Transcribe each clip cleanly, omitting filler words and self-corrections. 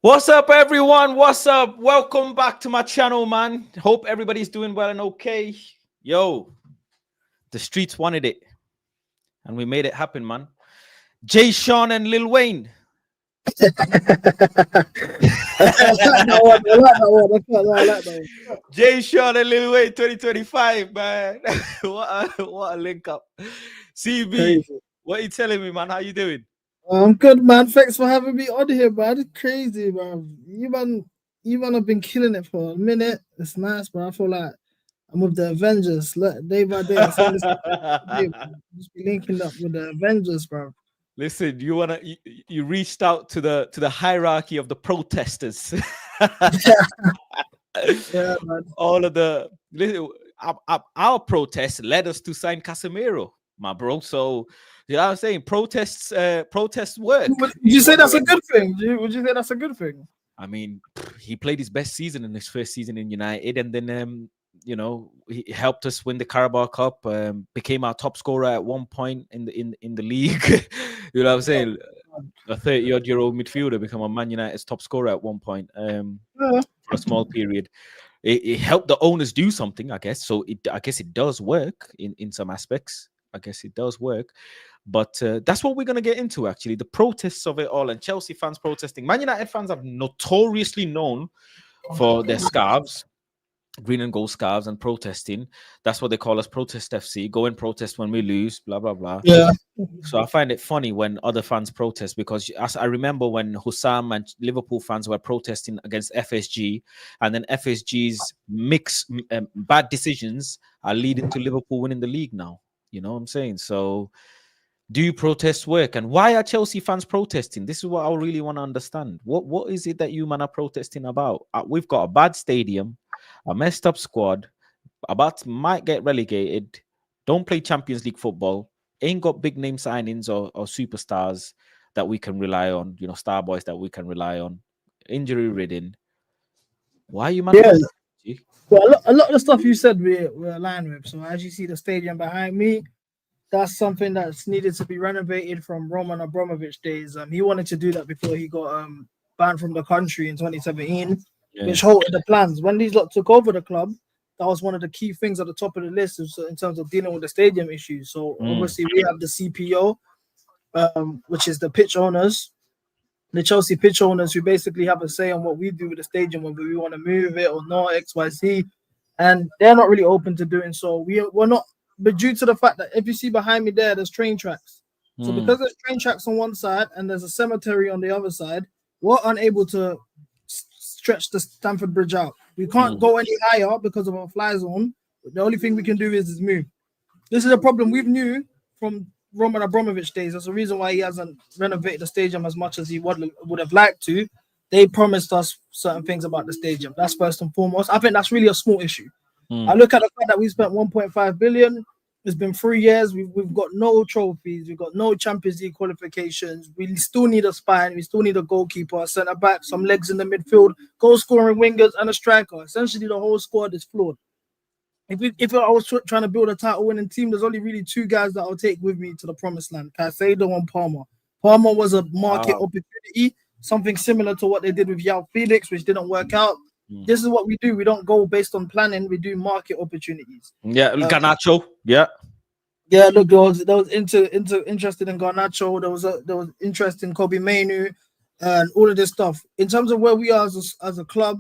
What's up, everyone? What's up? Welcome back to my channel, man. Hope everybody's doing well and okay. Yo, the streets wanted it, and we made it happen, man. Jay Sean and Lil Wayne. I like that one. I like that one. Jay Sean and Lil Wayne 2025, man. what a link up. CB, Crazy. what are you telling me, man? How you doing? I'm good, man. Thanks for having me on here, man. It's crazy, man. You man have been killing it for a minute. It's nice, but I feel like I'm with the Avengers. Look, day by day, I'm saying this day, just be linking up with the Avengers, bro. Listen, you reached out to the hierarchy of the protesters. Yeah, man. All of our protests led us to sign Casemiro, my bro. So you know what I'm saying? Protests work. Would you say that's a good thing? Would you say that's a good thing? I mean, he played his best season in his first season in United, and then he helped us win the Carabao Cup. Became our top scorer at one point in the league. You know what I'm saying? A 30-odd-year-old midfielder become a Man United's top scorer at one point for a small period. It helped the owners do something, I guess. So I guess it does work in some aspects. I guess it does work. But that's what we're going to get into, actually. The protests of it all, and Chelsea fans protesting. Man United fans are notoriously known for their scarves, green and gold scarves, and protesting. That's what they call us, Protest FC. Go and protest when we lose, blah, blah, blah. Yeah. So I find it funny when other fans protest, because as I remember when Hussam and Liverpool fans were protesting against FSG, and then FSG's bad decisions are leading to Liverpool winning the league now. You know what I'm saying? So do protests work? And why are Chelsea fans protesting? This is what I really want to understand. What is it that you man are protesting about? We've got a bad stadium, a messed up squad, might get relegated, don't play Champions League football, ain't got big name signings or superstars that we can rely on, star boys that we can rely on, injury ridden. Why are you man Yeah. protesting? Well, a lot of the stuff you said we're aligned with. So as you see the stadium behind me, that's something that's needed to be renovated from Roman Abramovich days. He wanted to do that before he got banned from the country in 2017, which halted the plans. When these lot took over the club, that was one of the key things at the top of the list in terms of dealing with the stadium issues. So obviously we have the CPO, which is the pitch owners, the Chelsea pitch owners, who basically have a say on what we do with the stadium, whether we want to move it or not, XYZ, and they're not really open to doing so. We're not. But due to the fact that if you see behind me there's train tracks. So because there's train tracks on one side and there's a cemetery on the other side, we're unable to stretch the Stamford Bridge out. We can't go any higher because of our fly zone. The only thing we can do is move. This is a problem we've knew from Roman Abramovich days. That's the reason why he hasn't renovated the stadium as much as he would have liked to. They promised us certain things about the stadium. That's first and foremost. I think that's really a small issue. I look at the fact that we spent 1.5 billion. It's been 3 years. We've got no trophies. We've got no Champions League qualifications. We still need a spine. We still need a goalkeeper, a centre back, some legs in the midfield, goal scoring wingers, and a striker. Essentially, the whole squad is flawed. If I was trying to build a title winning team, there's only really two guys that I'll take with me to the promised land: Caicedo and Palmer. Palmer was a market opportunity, something similar to what they did with Yao Felix, which didn't work out. This is what we do. We don't go based on planning. We do market opportunities. Yeah, Garnacho. Yeah. Yeah, look, there was interested in Garnacho. There was interest in Kobe Mainu and all of this stuff. In terms of where we are as a club,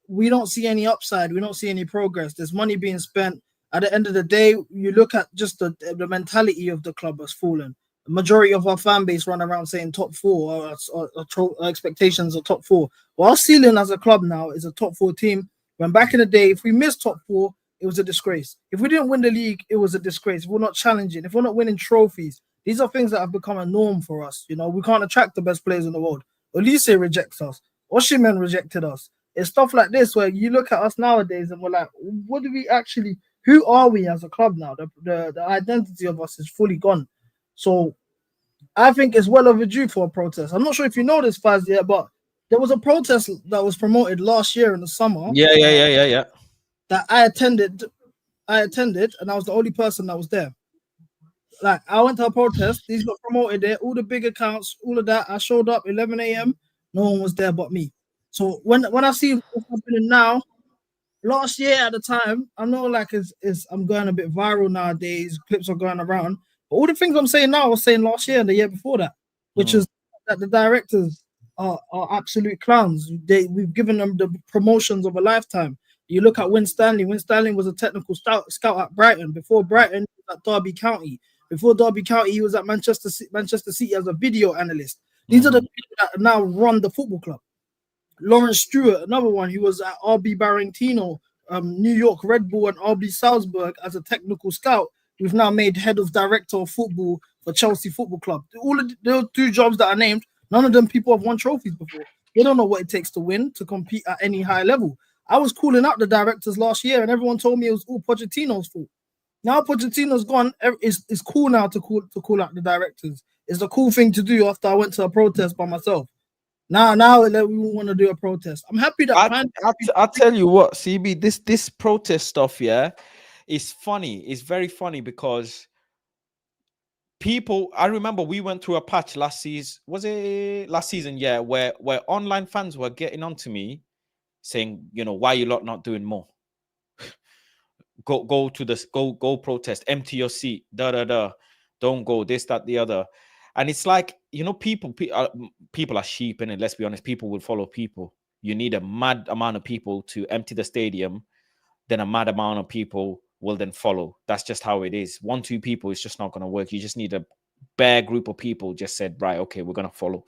we don't see any upside. We don't see any progress. There's money being spent. At the end of the day, you look at just the mentality of the club has fallen. The majority of our fan base run around saying top four or expectations of top four. Well, our ceiling as a club now is a top four team. When back in the day, if we missed top four, it was a disgrace. If we didn't win the league, it was a disgrace. If we're not challenging, if we're not winning trophies, these are things that have become a norm for us. We can't attract the best players in the world. Olise rejects us. Osimhen rejected us. It's stuff like this where you look at us nowadays and we're like, what do we actually? Who are we as a club now? The identity of us is fully gone. So I think it's well overdue for a protest. I'm not sure if you know this, Faz, yet, but there was a protest that was promoted last year in the summer. Yeah. That I attended, and I was the only person that was there. Like, I went to a protest. These got promoted there. All the big accounts, all of that. I showed up 11 a.m. No one was there but me. So when I see what's happening now, last year at the time, I know like is I'm going a bit viral nowadays. Clips are going around, but all the things I'm saying now, I was saying last year and the year before that, which is that the directors are absolute clowns. We've given them the promotions of a lifetime. You look at Win Stanley. Win Stanley was a technical scout at Brighton. Before Brighton, he was at Derby County. Before Derby County, he was at Manchester City as a video analyst. These are the people that now run the football club. Lawrence Stewart, another one, he was at RB Barringtino, New York Red Bull, and RB Salzburg as a technical scout. We've now made head of director of football for Chelsea Football Club. All of those two jobs that are named, none of them people have won trophies before. They don't know what it takes to win, to compete at any high level. I was calling out the directors last year, and everyone told me it was all Pochettino's fault. Now Pochettino's gone. It's cool now to call out the directors. It's a cool thing to do after I went to a protest by myself. Now we want to do a protest. I'm happy that I'll tell you what, CB, this protest stuff, yeah, is funny. It's very funny because people, I remember we went through a patch last season. Was it last season? Yeah, where online fans were getting onto me saying, you know, why you lot not doing more? Go to this, go protest, empty your seat, don't go, this, that, the other. And it's like, you know, people are sheep, and let's be honest, people will follow people. You need a mad amount of people to empty the stadium, then a mad amount of people will then follow. That's just how it is. 1-2 people is just not going to work. You just need a bare group of people just said, right, okay, we're going to follow.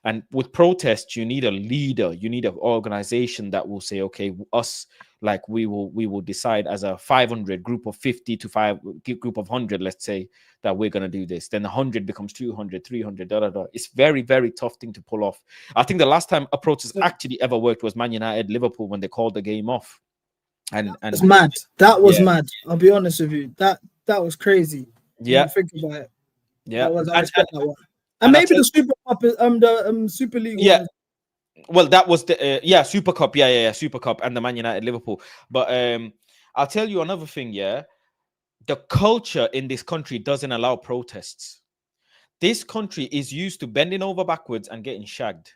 And with protests, you need a leader. You need an organization that will say, okay, us, like we will decide as a 500 group of 50 to 5 group of 100, let's say, that we're going to do this. Then 100 becomes 200, 300, It's very, very tough thing to pull off. I think the last time a protest actually ever worked was Man United Liverpool when they called the game off. And it's mad. That was mad. I'll be honest with you. That was crazy. Yeah. Think about it. Yeah. I respect that one. And maybe the Super Cup, the Super League. Yeah. Well, that was the Super Cup. Yeah, Super Cup and the Man United Liverpool. But I'll tell you another thing. Yeah, the culture in this country doesn't allow protests. This country is used to bending over backwards and getting shagged.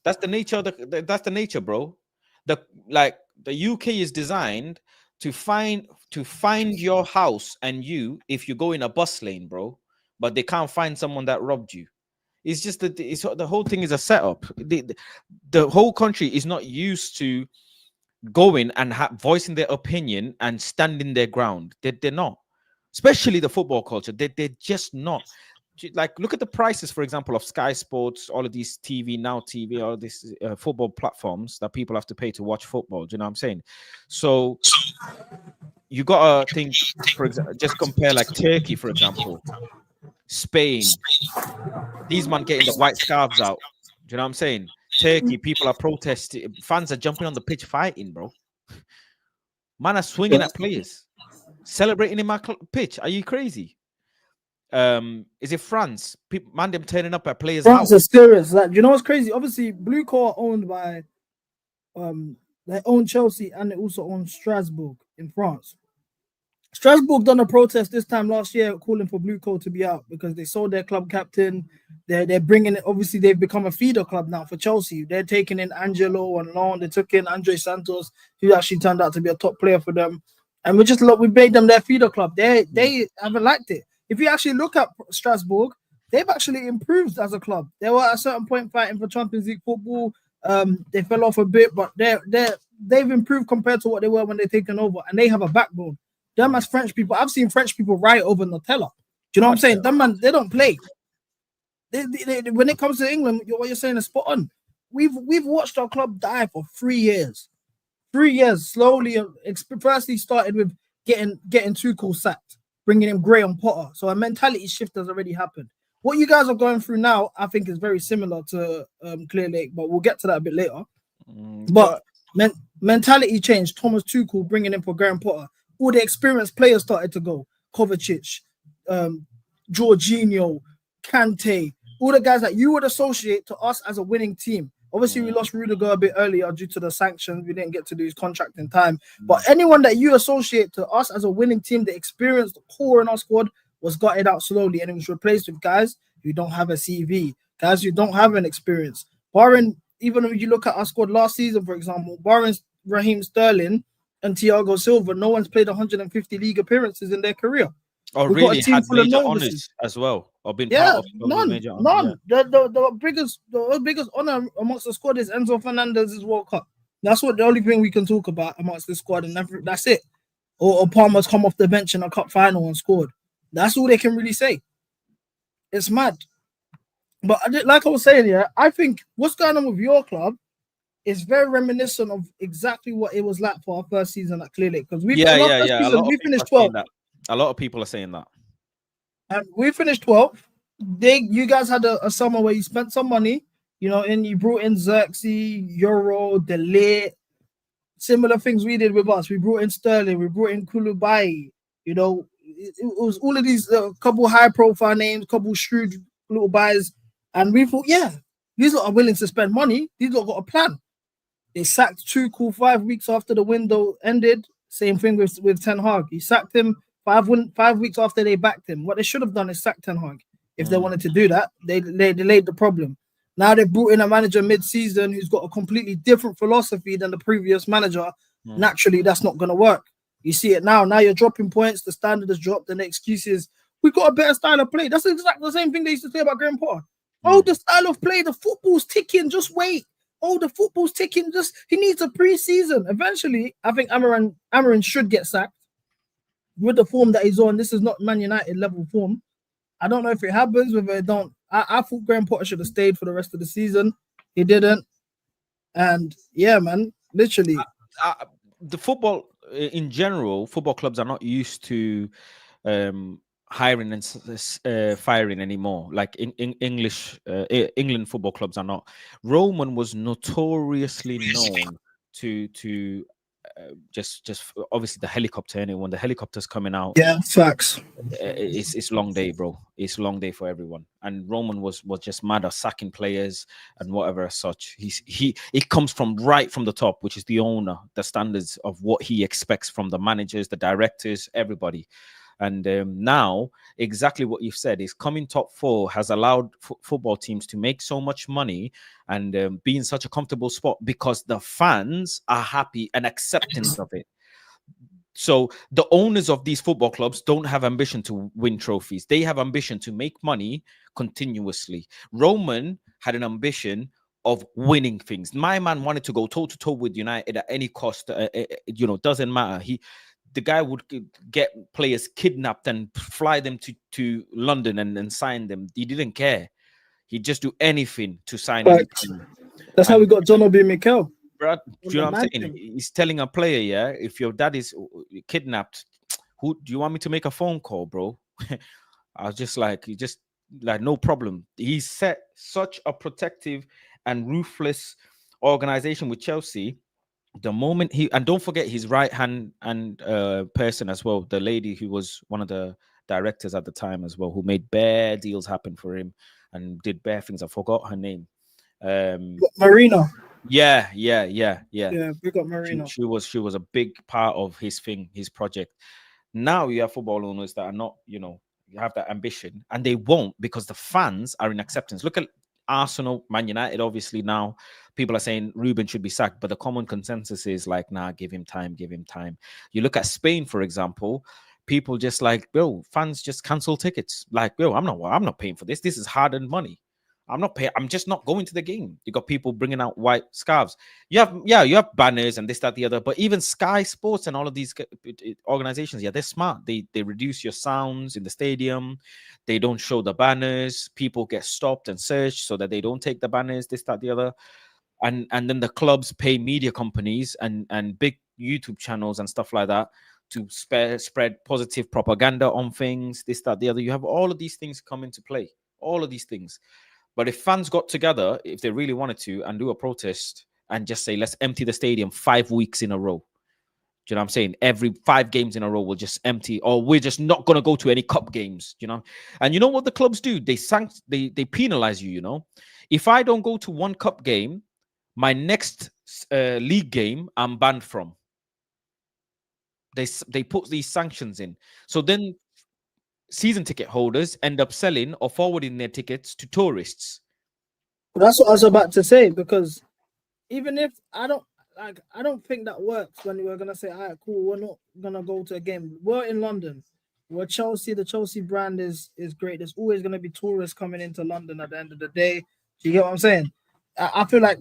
That's the nature. That's the nature, bro. The UK is designed to find your house and you if you go in a bus lane, bro. But they can't find someone that robbed you. It's just that the whole thing is a setup. The whole country is not used to going and voicing their opinion and standing their ground. They're not. Especially the football culture. They're just not. Like, look at the prices, for example, of Sky Sports, all of these TV, all these football platforms that people have to pay to watch football. Do you know what I'm saying? So you got to think, for example, just compare like Turkey, for example, Spain. These men getting the white scarves out. Do you know what I'm saying? Turkey, people are protesting. Fans are jumping on the pitch fighting, bro. Man are swinging at players. Celebrating in my pitch. Are you crazy? Is it France? People, man, them turning up at players' France are serious. Like, you know what's crazy? Obviously, Blue Core are owned by they own Chelsea and they also own Strasbourg in France. Strasbourg done a protest this time last year calling for Blue Core to be out because they sold their club captain. They're bringing it. Obviously, they've become a feeder club now for Chelsea. They're taking in Angelo and Long. They took in Andre Santos, who actually turned out to be a top player for them. And we made them their feeder club. They haven't liked it. If you actually look at Strasbourg, they've actually improved as a club. They were at a certain point fighting for Champions League football. They fell off a bit, but they've improved compared to what they were when they're taken over, and they have a backbone. Them as French people, I've seen French people riot over Nutella. Do you know what I'm saying? Them man, they don't play. They, when it comes to England, what you're saying is spot on. We've watched our club die for 3 years. 3 years slowly. Firstly started with getting Tuchel sacked, bringing in Graham Potter. So a mentality shift has already happened. What you guys are going through now, I think, is very similar to Clear Lake, but we'll get to that a bit later. But mentality change. Thomas Tuchel bringing in for Graham Potter. All the experienced players started to go. Kovacic, Jorginho, Kante, all the guys that you would associate to us as a winning team. Obviously, we lost Rudiger a bit earlier due to the sanctions. We didn't get to do his contract in time. But anyone that you associate to us as a winning team, the experience, the core in our squad was gutted out slowly and it was replaced with guys who don't have a CV, guys who don't have an experience. barring even when you look at our squad last season, for example, barring Raheem Sterling and Thiago Silva, no one's played 150 league appearances in their career. Or We've got a really team had full of major novices. honors as well, or been part Yeah, of a none, major honor. Yeah. none. The biggest honor amongst the squad is Enzo Fernandez's World Cup. That's what the only thing we can talk about amongst the squad, and that's it. Or Palmer's come off the bench in a cup final and scored. That's all they can really say. It's mad. But like I was saying, yeah, I think what's going on with your club is very reminiscent of exactly what it was like for our first season at Clear Lake. Because our first A season, lot of we people finished are saying 12th. that. A lot of people are saying that. And we finished 12th. You guys had a summer where you spent some money, and you brought in Xerxes, Euro, Delay, similar things we did with us. We brought in Sterling, we brought in Kulubai. It was all of these couple high profile names, couple shrewd little buys. And we thought, yeah, these lot are willing to spend money. These lot got a plan. They sacked Tuchel 5 weeks after the window ended. Same thing with Ten Hag. He sacked him 5 weeks after they backed him. What they should have done is sack Ten Hag. If they wanted to do that, they delayed the problem. Now they brought in a manager mid-season who's got a completely different philosophy than the previous manager. Naturally, that's not going to work. You see it now. Now you're dropping points. The standard has dropped. And the excuse is, we got a better style of play. That's exactly the same thing they used to say about Graham Potter. Oh, the style of play, the football's ticking. Just wait. Oh, the football's ticking. He needs a pre-season. Eventually, I think Amarin should get sacked with the form that he's on. This is not Man United level form. I don't know if it happens, whether it don't. I thought Graham Potter should have stayed for the rest of the season. He didn't. And yeah, man, literally. The football in general, football clubs are not used to hiring and firing anymore. Like in England football clubs are not. Roman was notoriously known to just obviously the helicopter. And when the helicopter's coming out, Yeah, facts. it's long day, bro. It's long day for everyone. And Roman was just mad at sacking players and whatever as such. It comes from right from the top, which is the owner, the standards of what he expects from the managers, the directors, everybody. And now, exactly what you've said is coming top four has allowed football teams to make so much money and be in such a comfortable spot because the fans are happy and accepting of it. So the owners of these football clubs don't have ambition to win trophies. They have ambition to make money continuously. Roman had an ambition of winning things. My man wanted to go toe to toe with United at any cost. Doesn't matter. The guy would get players kidnapped and fly them to London and sign them. He didn't care. He'd just do anything to sign any player. That's how we got John Obi Mikel. Brad, do you know what I'm saying? He's telling a player, yeah, if your dad is kidnapped, who do you want me to make a phone call, bro? I was just like, no problem. He set such a protective and ruthless organization with Chelsea. The moment and don't forget his right hand and person as well, the lady who was one of the directors at the time as well, who made bare deals happen for him and did bare things. I forgot her name. Marina. Yeah. Yeah, we got Mourinho. She was a big part of his project. Now you have football owners that are not, you have that ambition, and they won't because the fans are in acceptance. Look at Arsenal, Man United. Obviously, now people are saying Ruben should be sacked, but the common consensus is like, nah, give him time. You look at Spain, for example. People just like, bro, fans just cancel tickets. Like, bro, I'm not paying for this. This is hard-earned money. I'm not paying. I'm just not going to the game. You got people bringing out white scarves. You have banners and this, that, the other. But even Sky Sports and all of these organizations, they're smart. They reduce your sounds in the stadium. They don't show the banners. People get stopped and searched so that they don't take the banners. This, that, the other. And then the clubs pay media companies and big YouTube channels and stuff like that to spread positive propaganda on things. This, that, the other. You have all of these things come into play. All of these things. But if fans got together, if they really wanted to, and do a protest and just say, let's empty the stadium 5 weeks in a row. Do you know what I'm saying? Every 5 games in a row, we'll just empty, or we're just not going to go to any cup games, And you know what the clubs do? They penalize you, If I don't go to one cup game, my next league game, I'm banned from. They put these sanctions in. So then season ticket holders end up selling or forwarding their tickets to tourists That's what I was about to say, because even if I don't think that works when we're gonna say, all right, cool, we're not gonna go to a game. We're in London. We're Chelsea. The Chelsea brand is great. There's always gonna be tourists coming into London at the end of the day. Do you get what I'm saying? I feel like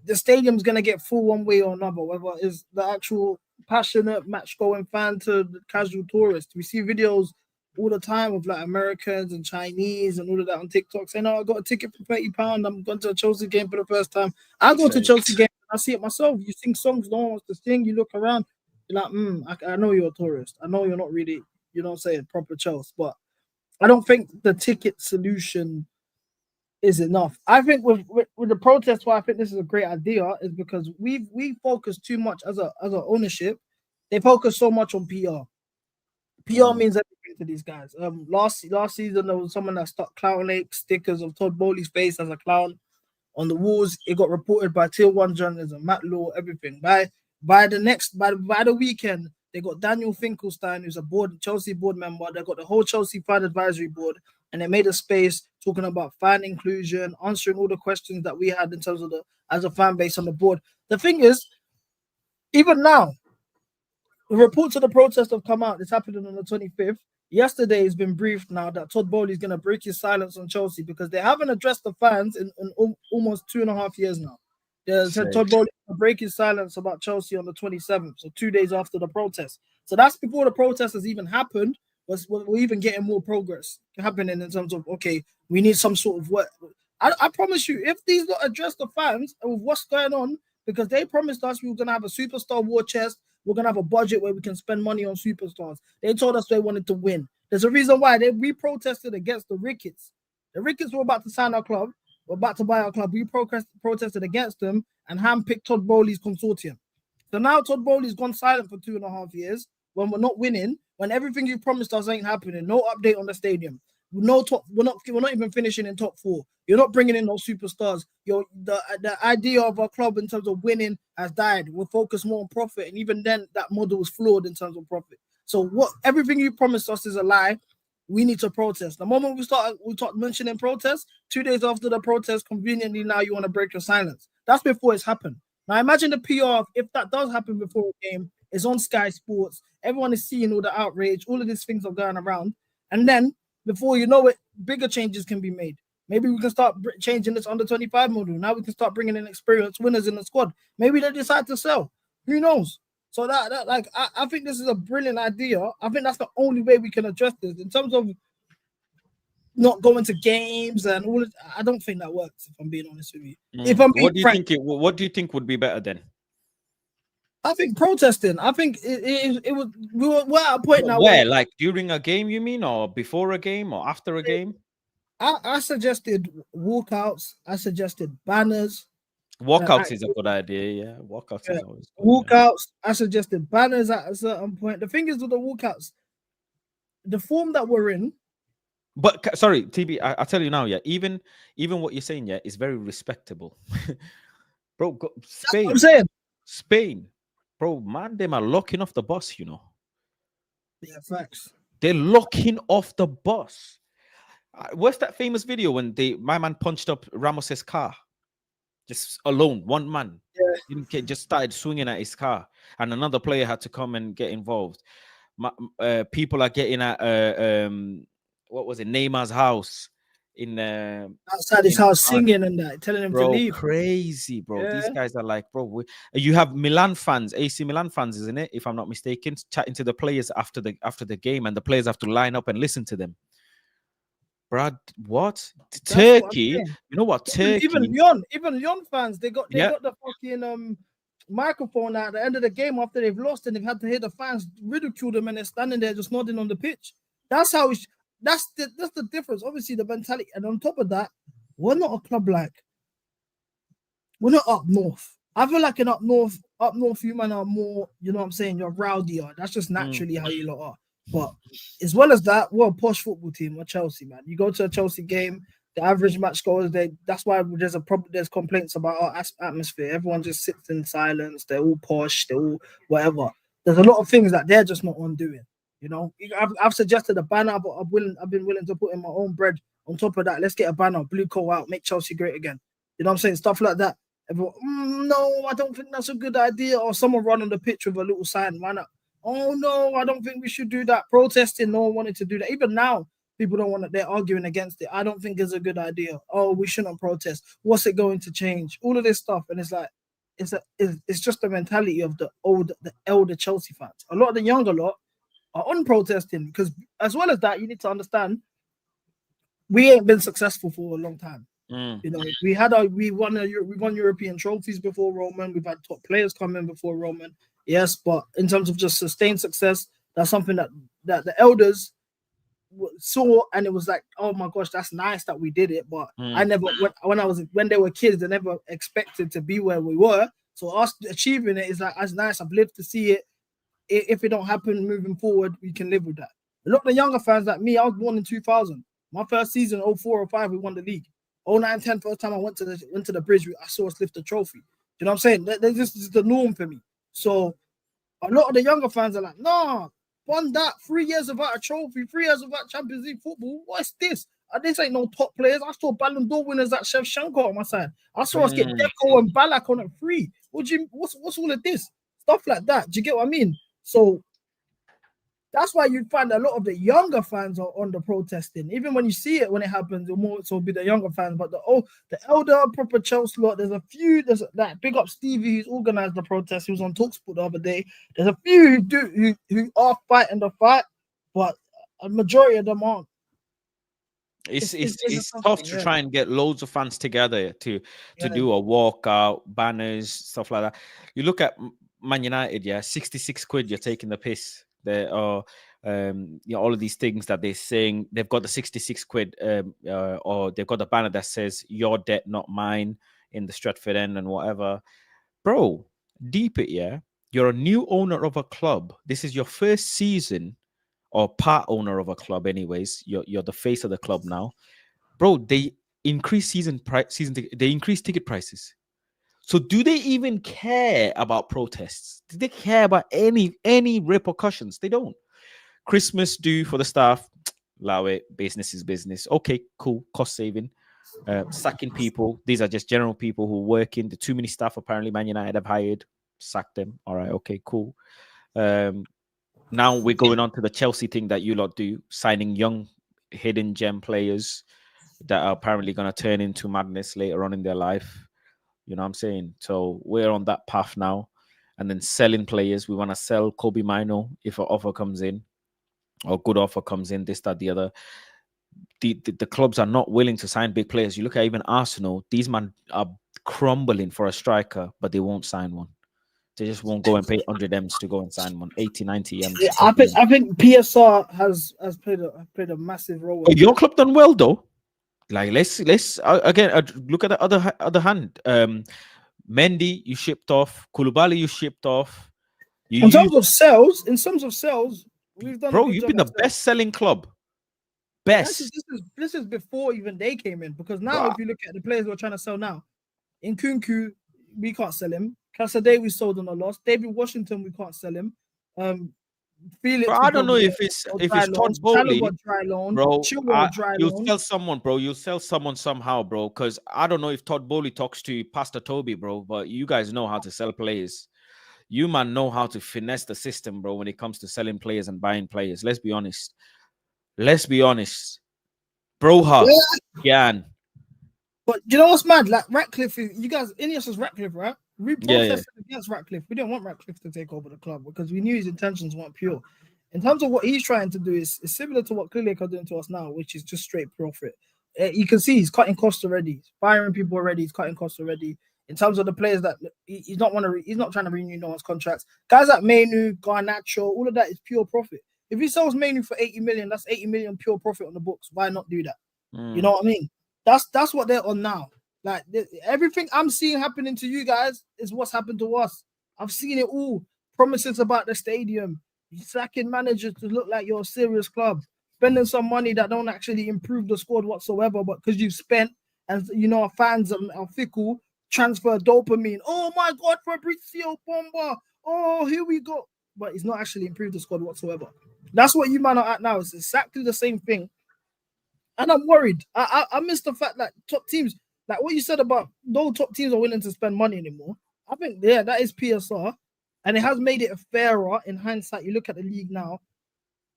the stadium's gonna get full one way or another, whether it's the actual passionate match going fan to the casual tourist. We see videos all the time of like Americans and Chinese and all of that on TikTok saying, "Oh, I got a ticket for £30. I'm going to a Chelsea game for the first time." I go to Chelsea game. I see it myself. You sing songs no one wants to sing. You look around. You're like, I know you're a tourist. I know you're not really, you know what I'm saying, proper Chelsea. But I don't think the ticket solution is enough. I think with the protest, why I think this is a great idea is because we focus too much as a ownership. They focus so much on PR. PR means everything to these guys. Last season there was someone that stuck clown lake stickers of Todd Bowley's face as a clown on the walls. It got reported by Tier 1 journalism, Matt Law, everything. By the weekend, they got Daniel Finkelstein, who's a Chelsea board member. They got the whole Chelsea fan advisory board, and they made a space talking about fan inclusion, answering all the questions that we had in terms of as a fan base on the board. The thing is, even now, the reports of the protest have come out. It's happening on the 25th. Yesterday has been briefed now that Todd Bowley is going to break his silence on Chelsea because they haven't addressed the fans in almost 2.5 years now. They said Todd Bowley will break his silence about Chelsea on the 27th, so 2 days after the protest. So that's before the protest has even happened. We're even getting more progress happening in terms of, okay, we need some sort of what. I promise you, if these don't address the fans with what's going on, because they promised us we were going to have a superstar war chest, we're going to have a budget where we can spend money on superstars. They told us they wanted to win. There's a reason why we protested against the Ricketts. The Ricketts were about to sign our club. We're about to buy our club. We protested against them and handpicked Todd Bowley's consortium. So now Todd Bowley's gone silent for 2.5 years when we're not winning, when everything you promised us ain't happening. No update on the stadium. No top. We're not even finishing in top 4. You're not bringing in those superstars. The idea of our club in terms of winning has died. We'll focus more on profit, and even then, that model is flawed in terms of profit. So everything you promised us is a lie. We need to protest. The moment we start mentioning protest, 2 days after the protest, conveniently now you want to break your silence. That's before it's happened. Now imagine the PR if that does happen before a game. It's on Sky Sports. Everyone is seeing all the outrage. All of these things are going around, and then before you know it, bigger changes can be made. Maybe we can start changing this under 25 model. Now we can start bringing in experienced winners in the squad. Maybe they decide to sell. Who knows? So I think this is a brilliant idea. I think that's the only way we can address this in terms of not going to games and all. I don't think that works. If I'm being honest with you, if I'm being what do you think? What do you think would be better then? I think protesting. I think it was. We're at a point now. Where, like during a game, you mean, or before a game, or after a game? I suggested walkouts. I suggested banners. Walkouts is a good idea. Yeah, walkouts is always good. Walkouts. I suggested banners at a certain point. The thing is with the walkouts, the form that we're in. But sorry, TB, I tell you now, yeah, even what you're saying, yeah, is very respectable, bro. Spain, I'm saying. Spain, bro, man, them are locking off the bus, you know. Yeah, facts. They're locking off the bus. What's that famous video when my man punched up Ramos's car, just alone, one man, just started swinging at his car, and another player had to come and get involved. People are getting at what was it, Neymar's house in outside his house singing and that, telling him to leave. Crazy, bro. Yeah. These guys are like, bro. You have Milan fans, AC Milan fans, isn't it? If I'm not mistaken, chatting to the players after the game, and the players have to line up and listen to them. Brad, what? That's Turkey? What you know what? Turkey. Even Lyon fans, they got the fucking microphone at the end of the game after they've lost, and they've had to hear the fans ridicule them, and they're standing there just nodding on the pitch. That's how that's the difference. Obviously, the mentality, and on top of that, we're not a club we're not up north. I feel like in up north, you man are more, you know what I'm saying, you're rowdier. That's just naturally how you lot are. But as well as that, we're a posh football team. We're Chelsea, man. You go to a Chelsea game, the average match goers, that's why there's there's complaints about our atmosphere. Everyone just sits in silence. They're all posh. They're all whatever. There's a lot of things that they're just not on doing. You know, I've suggested a banner, but I've been willing to put in my own bread on top of that. Let's get a banner, blue coat out, make Chelsea great again. You know what I'm saying? Stuff like that. Everyone, no, I don't think that's a good idea. Or someone run on the pitch with a little sign, why not? Oh no, I don't think we should do that. Protesting, no one wanted to do that. Even now, people don't want it. They're arguing against it. I don't think it's a good idea. Oh, we shouldn't protest. What's it going to change? All of this stuff, and it's like it's just the mentality of the elder Chelsea fans. A lot of the younger lot are on protesting because, as well as that, you need to understand we ain't been successful for a long time. You know, we won European trophies before Roman. We've had top players come in before Roman. Yes, but in terms of just sustained success, that's something that the elders saw, and it was like, oh my gosh, that's nice that we did it. But I never, when they were kids, they never expected to be where we were. So us achieving it is like, that's nice. I've lived to see it. If it don't happen moving forward, we can live with that. A lot of the younger fans like me, I was born in 2000. My first season, 04 or 05, we won the league. 09, 10, first time I went to the bridge, I saw us lift the trophy. You know what I'm saying? This is the norm for me. So a lot of the younger fans are like, nah, won that 3 years without a trophy, 3 years without Champions League football. What's this? This ain't no top players. I saw Ballon d'Or winners at Shevchenko on my side. I saw us get Deco and Ballack on a free. What's all of this? Stuff like that. Do you get what I mean? So that's why you find a lot of the younger fans are on the protesting. Even when you see it, when it happens, it'll be the younger fans. But the elder proper Chelsea lot, there's that big up Stevie who's organized the protest. He was on Talksport the other day. There's a few who are fighting the fight, but a majority of them aren't. It's tough to try and get loads of fans together to do a walkout, banners, stuff like that. You look at Man United, 66 quid, you're taking the piss. There are all of these things that they're saying. They've got the 66 quid or they've got a banner that says your debt, not mine, in the Stratford end and whatever. Bro, deep it, yeah. You're a new owner of a club. This is your first season, or part owner of a club anyways. You're the face of the club now. Bro, they increase they increase ticket prices. So do they even care about protests? Do they care about any repercussions? They don't. Christmas due for the staff. Allow it. Business is business. Okay, cool. Cost saving. Sacking people. These are just general people who work in. The too many staff apparently Man United have hired. Sack them. All right. Okay, cool. Now we're going on to the Chelsea thing that you lot do, signing young hidden gem players that are apparently going to turn into madness later on in their life. You know what I'm saying? So we're on that path now. And then selling players. We want to sell Kobe Mino if an offer comes in, or good offer comes in, this, that, the other. The clubs are not willing to sign big players. You look at even Arsenal, these men are crumbling for a striker, but they won't sign one. They just won't go and pay 100 M's to go and sign one, 80, 90 M's. Yeah, I think PSR has played a massive role. Your club done well though. Like let's again look at the other hand. Mendy, you shipped off. Koulibaly, you shipped off. In terms of sales, we've done. Bro, you've been the best-selling club. Best. This is before even they came in, because now if you look at the players we're trying to sell now, in Nkunku, we can't sell him. Casadei, we sold on a loss. David Washington, we can't sell him. Felix, bro, I don't know if it's Todd Bowley, bro. You'll sell someone, bro. You'll sell someone somehow, bro. Because I don't know if Todd Bowley talks to Pastor Toby, bro. But you guys know how to sell players. You man know how to finesse the system, bro. When it comes to selling players and buying players, let's be honest. Broha, yeah. But you know what's mad? Like Ratcliffe, you guys, Ineos was Ratcliffe, right? We protested against Ratcliffe. We didn't want Ratcliffe to take over the club because we knew his intentions weren't pure. In terms of what he's trying to do, is similar to what Clearlake are doing to us now, which is just straight profit. You can see he's cutting costs already. He's firing people already. He's cutting costs already. In terms of the players that he's not trying to renew no one's contracts. Guys like Mainu, Garnacho, all of that is pure profit. If he sells Mainu for 80 million, that's 80 million pure profit on the books. Why not do that? You know what I mean? That's what they're on now. Like everything I'm seeing happening to you guys is what's happened to us. I've seen it all. Promises about the stadium, sacking managers to look like you're a serious club, spending some money that don't actually improve the squad whatsoever, but because you've spent, and you know our fans are fickle, transfer dopamine. Oh my God, Fabrizio Bomba. Oh, here we go. But it's not actually improved the squad whatsoever. That's what you man are at now. It's exactly the same thing. And I'm worried. I miss the fact that top teams, like what you said about no top teams are willing to spend money anymore. I think that is PSR, and it has made it fairer in hindsight. You look at the league now.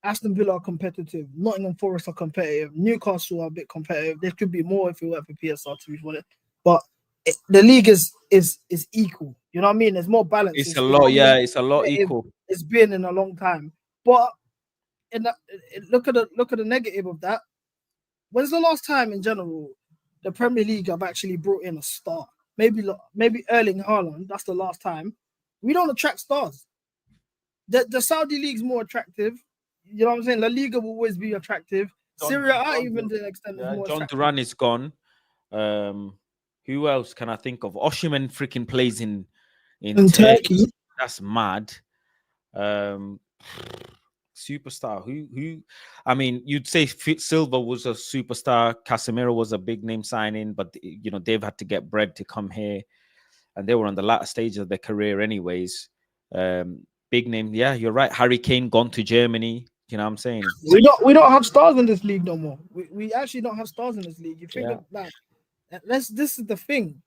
Aston Villa are competitive. Nottingham Forest are competitive. Newcastle are a bit competitive. There could be more if it were for PSR to be honest. But the league is equal. You know what I mean? There's more balance. It's a lot, yeah. It's a lot equal. It's been in a long time. But look at the negative of that. When's the last time in general the Premier League have actually brought in a star? Maybe Erling Haaland. That's the last time. We don't attract stars. The Saudi league's more attractive. You know what I'm saying? La Liga will always be attractive. Syria A, even to an extent, is more John attractive. Duran is gone. Who else can I think of? Osimhen freaking plays in Turkey. That's mad. Superstar. Who? I mean, you'd say Silva was a superstar. Casemiro was a big name signing, but you know they've had to get bread to come here, and they were on the latter stage of their career, anyways. Big name, yeah, you're right. Harry Kane gone to Germany. You know what I'm saying? We don't have stars in this league no more. We actually don't have stars in this league. You think of that? This is the thing.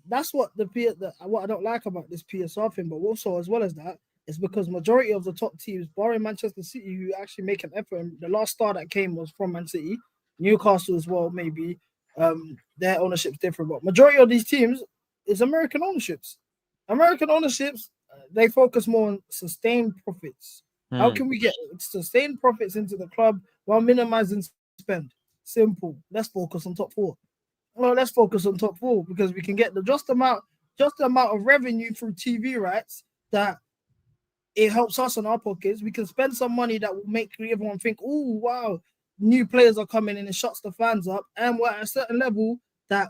That's what what I don't like about this PSR thing. But also, as well as that, it's because majority of the top teams, barring Manchester City, who actually make an effort. And the last star that came was from Man City, Newcastle as well. Maybe their ownership's different, but majority of these teams is American ownerships. American ownerships, they focus more on sustained profits. How can we get sustained profits into the club while minimizing spend? Simple. Let's focus on top four. Well, let's focus on top four because we can get the just amount of revenue through TV rights that it helps us in our pockets. We can spend some money that will make everyone think, oh, wow, new players are coming in and shuts the fans up. And we're at a certain level that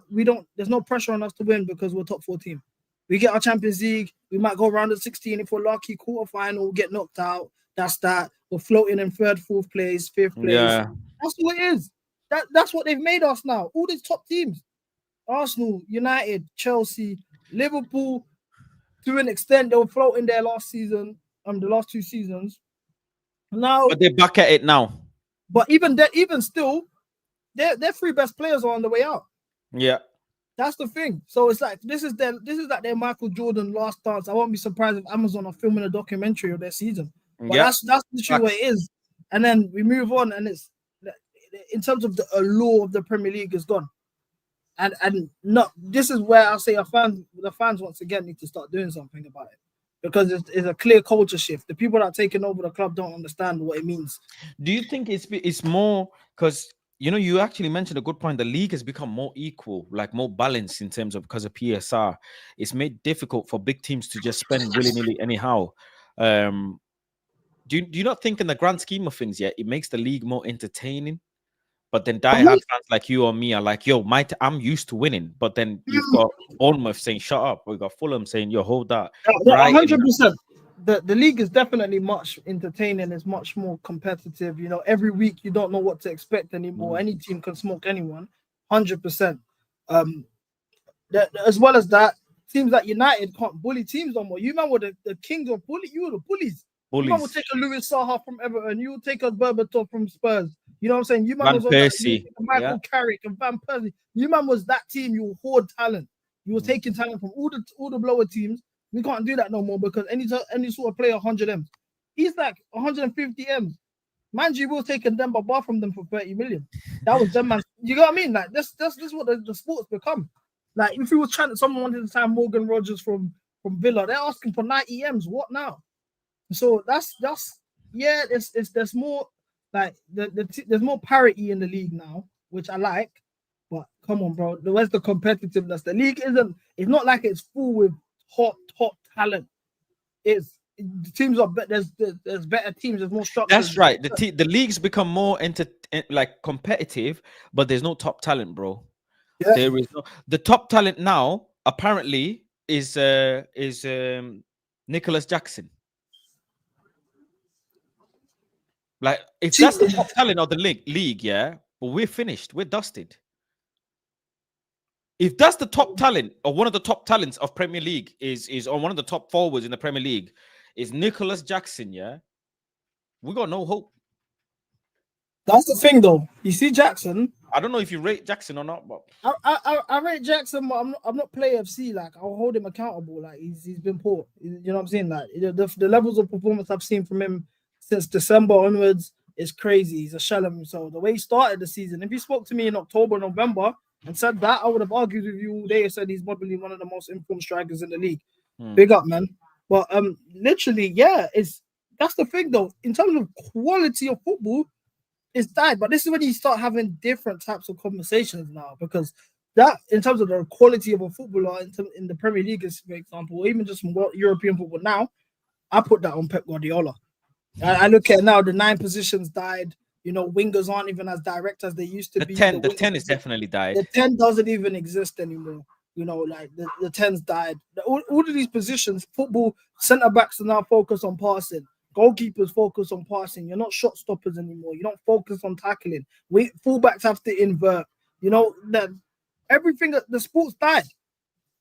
there's no pressure on us to win because we're top 4 team. We get our Champions League. We might go around at 16 if we're lucky, quarterfinal, we'll get knocked out. That's that. We're floating in 3rd, 4th place, 5th place. Yeah. That's what it is. That's what they've made us now. All these top teams. Arsenal, United, Chelsea, Liverpool, to an extent, they were floating there last season, the last 2 seasons. Now, but they're back at it now. But even still, their 3 best players are on the way out. Yeah. That's the thing. So it's like this is like their Michael Jordan last dance. I won't be surprised if Amazon are filming a documentary of their season. But that's literally what it is. And then we move on, and it's in terms of the allure of the Premier League is gone. And not this is where I say the fans once again need to start doing something about it. Because it's a clear culture shift. The people that are taking over the club don't understand what it means. Do you think it's more because you actually mentioned a good point? The league has become more equal, like more balanced in terms of because of PSR. It's made difficult for big teams to just spend willy-nilly anyhow. Do you not think in the grand scheme of things, it makes the league more entertaining? But then diehard fans like you or me are like, yo, I'm used to winning. But then you've got Bournemouth saying, shut up. We've got Fulham saying, yo, hold that. 100%. The league is definitely much entertaining. It's much more competitive. Every week you don't know what to expect anymore. Any team can smoke anyone. 100%. As well as that, teams like United can't bully teams no more. You man were the kings of bully. You were the bullies. You man would take a Louis Saha from Everton. You would take a Berbatov from Spurs. You know what I'm saying? You man was on Michael Carrick and Van Persie. You man was that team. You hoard talent. You were taking talent from all the lower teams. We can't do that no more because any sort of player 100 M's. He's like 150 M's. Manji will take them bar from them for 30 million. That was them man. You know what I mean? Like that's what the sport's become. Like if you was someone wanted to sign Morgan Rogers from Villa, they're asking for 90 M's. What now? So there's more like there's more parity in the league now, which I like. But come on, bro, where's the competitiveness? The league it's not like it's full with top talent. The teams are better. There's better teams. There's more structure. That's right. The leagues become more competitive, but there's no top talent, bro. Yeah. There is no. The top talent now apparently is Nicholas Jackson. Like if that's the top talent of the league, yeah, but we're finished. We're dusted. If that's the top talent or one of the top talents of Premier League is on one of the top forwards in the Premier League is Nicholas Jackson, yeah, we got no hope. That's the thing, though. You see, Jackson. I don't know if you rate Jackson or not, but I rate Jackson, but I'm not play FC. Like, I'll hold him accountable. Like, he's been poor. You know what I'm saying? Like, the levels of performance I've seen from him since December onwards is crazy. He's a shell of himself. The way he started the season. If he spoke to me in October, November, and said that, I would have argued with you all day and said he's probably one of the most informed strikers in the league. Big up, man. But literally, yeah, that's the thing though. In terms of quality of football, it's died. But this is when you start having different types of conversations now, because that, in terms of the quality of a footballer in the Premier League, for example, or even just from European football now, I put that on Pep Guardiola. I look at now, the 9 positions died. You know, wingers aren't even as direct as they used to be. The 10 is definitely died. The 10 doesn't even exist anymore. You know, like the 10's died. All of these positions, football, centre backs are now focused on passing. Goalkeepers focus on passing. You're not shot stoppers anymore. You don't focus on tackling. Fullbacks have to invert. You know, that everything, the sport's died.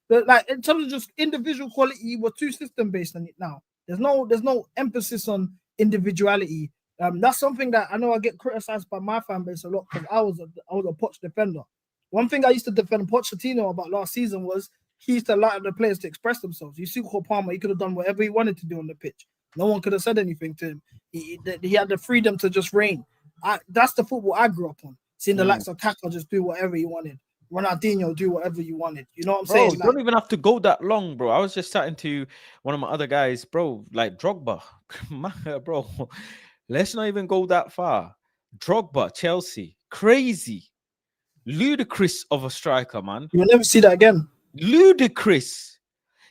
Like, in terms of just individual quality, we're too system based on it now. There's no emphasis on individuality. That's something that I know I get criticized by my fan base a lot, because I was a Poch defender. One thing I used to defend Pochettino about last season was he used to allow the players to express themselves. You see Cole Palmer, he could have done whatever he wanted to do on the pitch. No one could have said anything to him. He had the freedom to just reign. That's the football I grew up on. Seeing the likes of Kaka just do whatever he wanted. Ronaldinho do whatever you wanted. You know what I'm saying? You don't even have to go that long, bro. I was just chatting to one of my other guys, bro, like Drogba. Bro, let's not even go that far. Drogba, Chelsea, crazy. Ludicrous of a striker, man. You'll never see that again. Ludicrous.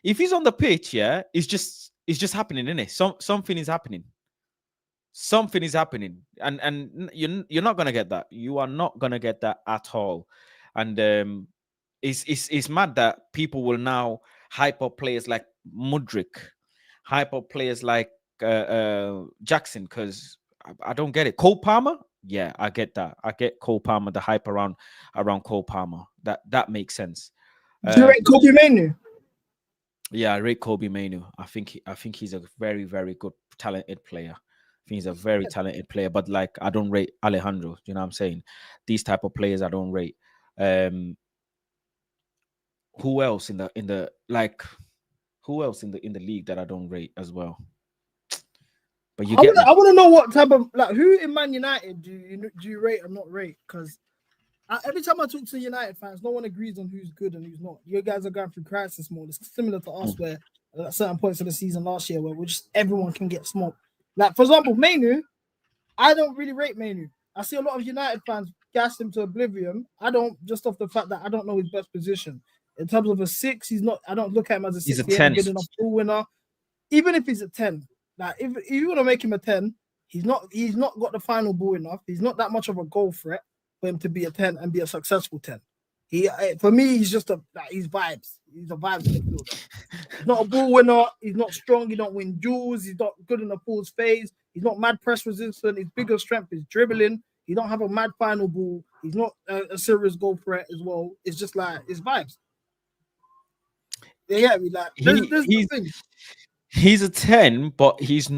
If he's on the pitch, yeah, it's just happening, isn't it? Something is happening. Something is happening. And you're not gonna get that. You are not gonna get that at all. And it's mad that people will now hype up players like Mudryk, hype up players like Jackson, because I don't get it. Cole Palmer, yeah, I get that. I get Cole Palmer, the hype around Cole Palmer. That makes sense. Do you rate Kobe Mainoo? Yeah, I rate Kobe Mainoo. I think he's a very, very good, talented player. I think he's a very talented player, but like, I don't rate Alejandro. You know what I'm saying? These type of players I don't rate. Who else in the league that I don't rate as well? But I want to know what type of, like, who in Man United do you rate or not rate? Because every time I talk to United fans, no one agrees on who's good and who's not. You guys are going through crisis mode. It's similar to us, where at certain points of the season last year, where everyone can get smoked. Like, for example, Mainoo, I don't really rate Mainoo. I see a lot of United fans gas him to oblivion. I don't, just off the fact that I don't know his best position. In terms of a 6, he's not. I don't look at him as a 6. He's a 10. Good enough ball winner. Even if he's a 10, like, if you want to make him a 10, he's not got the final ball enough. He's not that much of a goal threat for him to be a 10 and be a successful 10. For me, he's just he's vibes. He's a vibes midfielder. He's not a ball winner. He's not strong. He don't win duels. He's not good in the full phase. He's not mad press resistant. His biggest strength is dribbling. He don't have a mad final ball. He's not a serious goal threat as well. It's just like, it's vibes. Yeah, like, he's a 10, but he's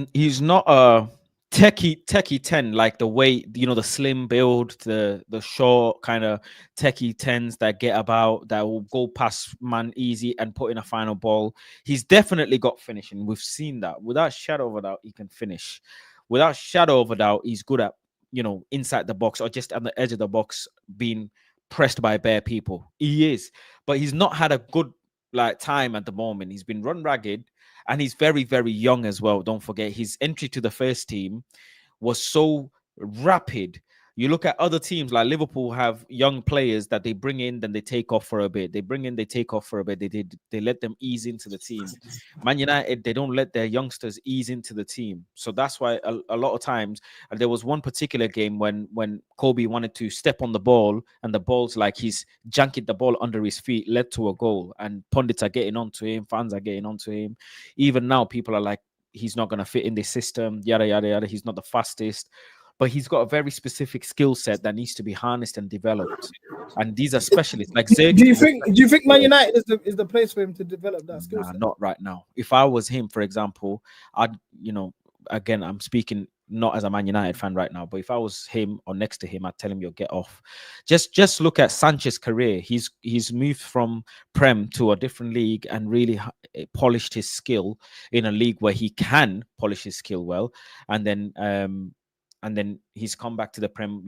not a techie 10, like the way, you know, the slim build, the short kind of techie 10s that get about, that will go past man easy and put in a final ball. He's definitely got finishing. We've seen that. Without shadow of a doubt, he can finish. Without shadow of a doubt, he's good at, you know, inside the box or just on the edge of the box being pressed by bare people. He is, but he's not had a good like time at the moment. He's been run ragged. And he's very, very young as well. Don't forget, his entry to the first team was so rapid. You look at other teams like Liverpool have young players that they bring in, then they take off for a bit. They bring in, they take off for a bit. They let them ease into the team. Man United, they don't let their youngsters ease into the team. So that's why a lot of times, and there was one particular game when Kobe wanted to step on the ball and the ball's like he's janking the ball under his feet, led to a goal. And pundits are getting onto him, fans are getting onto him. Even now, people are like, he's not going to fit in this system, yada, yada, yada. He's not the fastest. But he's got a very specific skill set that needs to be harnessed and developed. And these are specialists. Like do you think Man United is the place for him to develop that skill set? Not right now. If I was him, for example, I'd, you know, again, I'm speaking not as a Man United fan right now, but if I was him or next to him, I'd tell him, "You'll get off." Just look at Sanchez's career. He's moved from Prem to a different league and really polished his skill in a league where he can polish his skill well, and then he's come back to the Prem.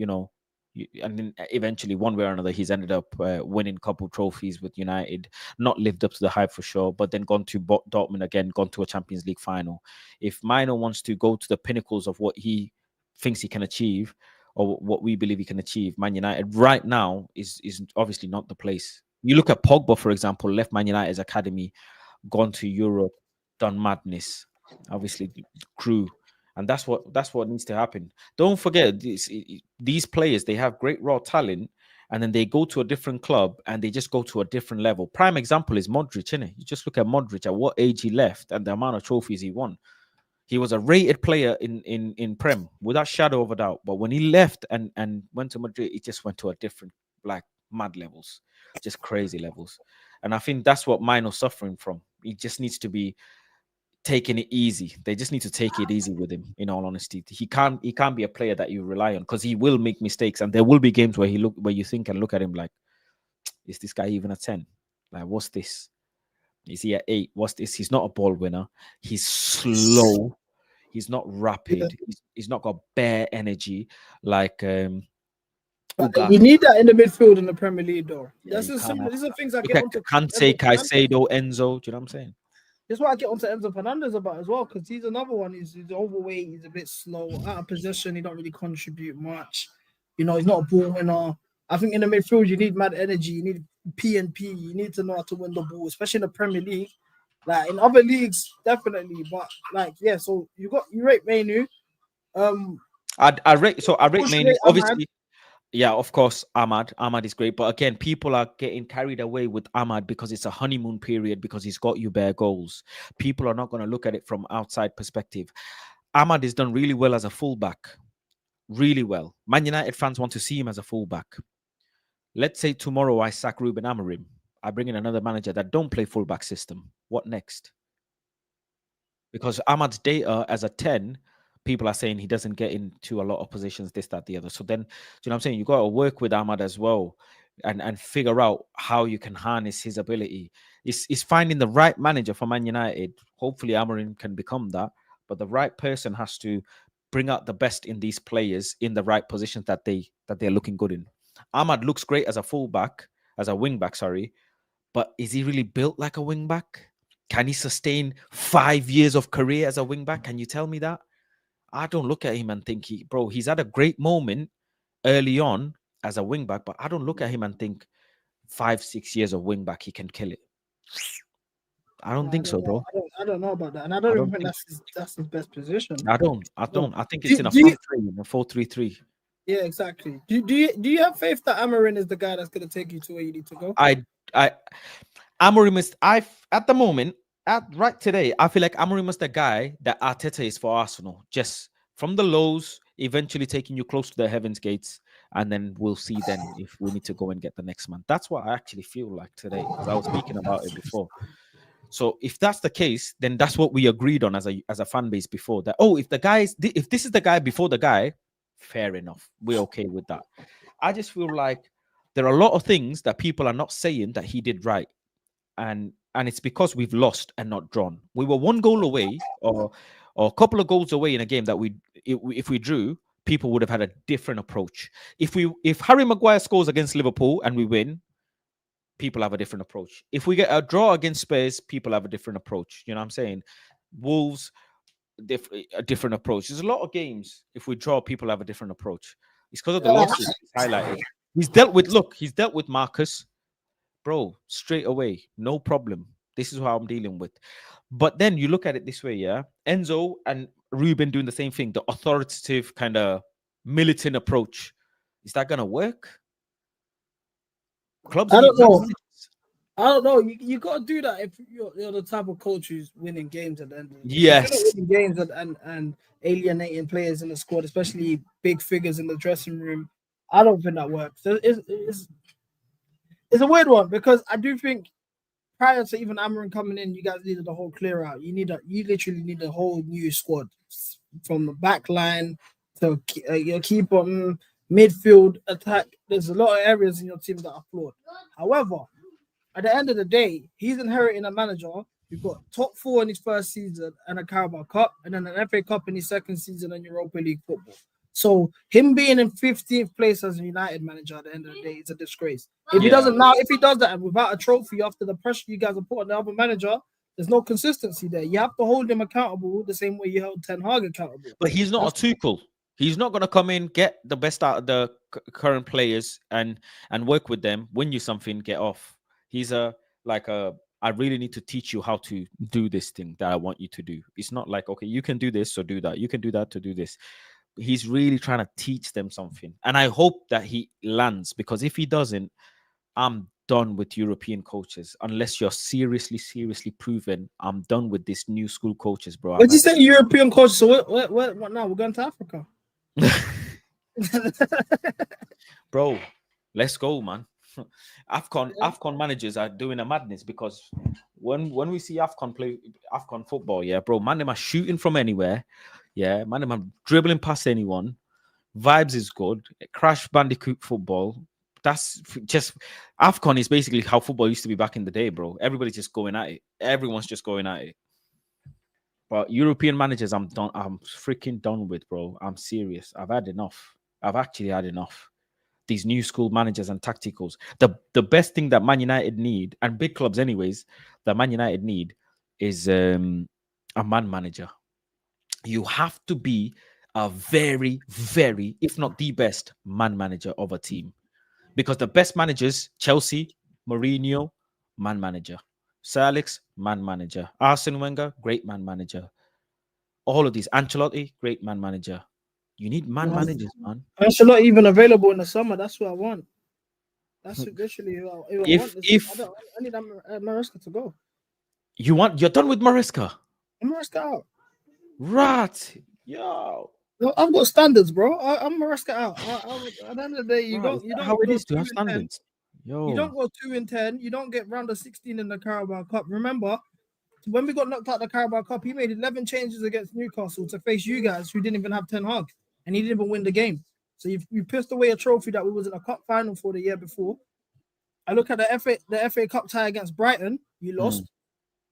And then eventually, one way or another, he's ended up winning a couple trophies with United. Not lived up to the hype for sure, but then gone to Dortmund again, gone to a Champions League final. If Mino wants to go to the pinnacles of what he thinks he can achieve, or what we believe he can achieve, Man United right now is obviously not the place. You look at Pogba, for example, left Man United's academy, gone to Europe, done madness. Obviously, grew, and that's what needs to happen. Don't forget these players. They have great raw talent, and then they go to a different club and they just go to a different level. Prime example is Modric, innit? You just look at Modric at what age he left and the amount of trophies he won. He was a rated player in Prem without shadow of a doubt. But when he left and went to Madrid, he just went to a different, like, mad levels, just crazy levels. And I think that's what Mino's suffering from. He just needs to be taking it easy. They just need to take it easy with him. In all honesty, he can't be a player that you rely on, because he will make mistakes, and there will be games where you think and look at him like, is this guy even a 10? Like, what's this? Is he at 8? What's this? He's not a ball winner. He's slow. He's not Yeah. rapid. He's not got bare energy like But Uga. you need that in the midfield in the Premier League, though. Yeah, That's you the can't similar. have These are that. things I Look get at onto Kante, Enzo Fernandez. Caicedo, Enzo. Do you know what I'm saying? That's what I get onto Enzo Fernandez about as well, because he's another one. He's overweight. He's a bit slow, out of possession. He don't really contribute much. He's not a ball winner. I think in the midfield you need mad energy. You need P. You need to know how to win the ball, especially in the Premier League. Like in other leagues, definitely. But like, yeah. So you rate Menu. I rate Push mainly, rate Ahmad. obviously. Yeah, of course, Ahmad. Ahmad is great. But again, people are getting carried away with Ahmad because it's a honeymoon period, because he's got you bare goals. People are not going to look at it from outside perspective. Ahmad is done really well as a fullback. Really well. Man United fans want to see him as a fullback. Let's say tomorrow I sack Ruben Amorim. I bring in another manager that don't play fullback system. What next? Because Ahmad's data as a 10, people are saying he doesn't get into a lot of positions, this, that, the other. So then, do you know what I'm saying? You got to work with Ahmad as well, and figure out how you can harness his ability. It's finding the right manager for Man United. Hopefully, Amorim can become that, but the right person has to bring out the best in these players in the right positions that they're looking good in. Ahmad looks great as a fullback, as a wing back, sorry, but is he really built like a wing back? Can he sustain 5 years of career as a wing back? Can you tell me that? I don't look at him and think he's had a great moment early on as a wing back, but I don't look at him and think 5, 6 years of wing back, he can kill it. I don't I think don't so, know. bro. I don't know about that, and I don't I even don't think think. that's his best position. I don't. I No. don't. I think it's Do, in a do you, front three, in a 4-3-3. yeah, exactly. Do you have faith that Amarin is the guy that's going to take you to where you need to go? I I Amorim is at the moment, at right today, I feel like Amorim is the guy that Arteta is for Arsenal. Just from the lows, eventually taking you close to the heavens gates, and then we'll see then if we need to go and get the next man. That's what I actually feel like today, because I was speaking about it before. So if that's the case, then that's what we agreed on as a fan base before. That, oh, if this is the guy before the guy, fair enough. We're okay with that. I just feel like there are a lot of things that people are not saying that he did right, and it's because we've lost and not drawn. We were one goal away, or a couple of goals away in a game that if we drew, people would have had a different approach. If Harry Maguire scores against Liverpool and we win, people have a different approach. If we get a draw against Spurs, people have a different approach. You know what I'm saying? Wolves, a different approach. There's a lot of games. If we draw, people have a different approach. It's because of the losses he's highlighted. He's dealt with Marcus, bro, straight away, no problem. This is how I'm dealing with. But then you look at it this way, yeah. Enzo and Ruben doing the same thing, the authoritative kind of militant approach. Is that gonna work? Clubs I need don't know. managers. I don't know. You got to do that if you're the type of coach who's winning games at the end of the day. If you're not Yes. winning games and alienating players in the squad, especially big figures in the dressing room, I don't think that works. It's a weird one, because I do think prior to even Amarin coming in, you guys needed a whole clear out. You literally need a whole new squad from the back line to your keeper, midfield, attack. There's a lot of areas in your team that are flawed. However, at the end of the day, he's inheriting a manager who got top 4 in his first season and a Carabao Cup, and then an FA Cup in his second season and Europa League football. So him being in 15th place as a United manager at the end of the day is a disgrace. If he doesn't now, if he does that without a trophy after the pressure you guys have put on the other manager, there's no consistency there. You have to hold him accountable the same way you held Ten Hag accountable. But he's not a Tuchel. He's not going to come in, get the best out of the current players and work with them, win you something, get off. He's I really need to teach you how to do this thing that I want you to do. It's not like, okay, you can do this, so do that. You can do that to do this. He's really trying to teach them something. And I hope that he lands, because if he doesn't, I'm done with European coaches. Unless you're seriously proven, I'm done with this new school coaches, bro. What did you say, European coach? So what now? We're going to Africa. Bro, let's go, man. AFCON managers are doing a madness, because when we see AFCON play AFCON football, yeah, bro, man, them are shooting from anywhere. Yeah, man, them are dribbling past anyone. Vibes is good. Crash Bandicoot football. That's just AFCON is basically how football used to be back in the day, bro. Everybody's just going at it. Everyone's just going at it. But European managers, I'm done. I'm freaking done with, bro. I'm serious. I've had enough. I've actually had enough. These new school managers and tacticals. The best thing that Man United need, and big clubs anyways, that Man United need is a man manager. You have to be a very, very, if not the best man manager of a team. Because the best managers, Chelsea, Mourinho, man manager. Sir Alex, man manager. Arsene Wenger, great man manager. All of these. Ancelotti, great man manager. You need man managers, man. Ancelotti even available in the summer. That's what I want. That's literally who I want. I need Maresca to go. You're done with Maresca? Maresca out. Right. Yo. No, I've got standards, bro. I'm Maresca out. At the end of the day, you don't how it is to have standards. You don't go 2-10. You don't get round of 16 in the Carabao Cup. Remember, when we got knocked out the Carabao Cup, he made 11 changes against Newcastle to face you guys who didn't even have Ten Hag, and he didn't even win the game. So you pissed away a trophy that we was in a cup final for the year before. I look at the FA Cup tie against Brighton. You lost.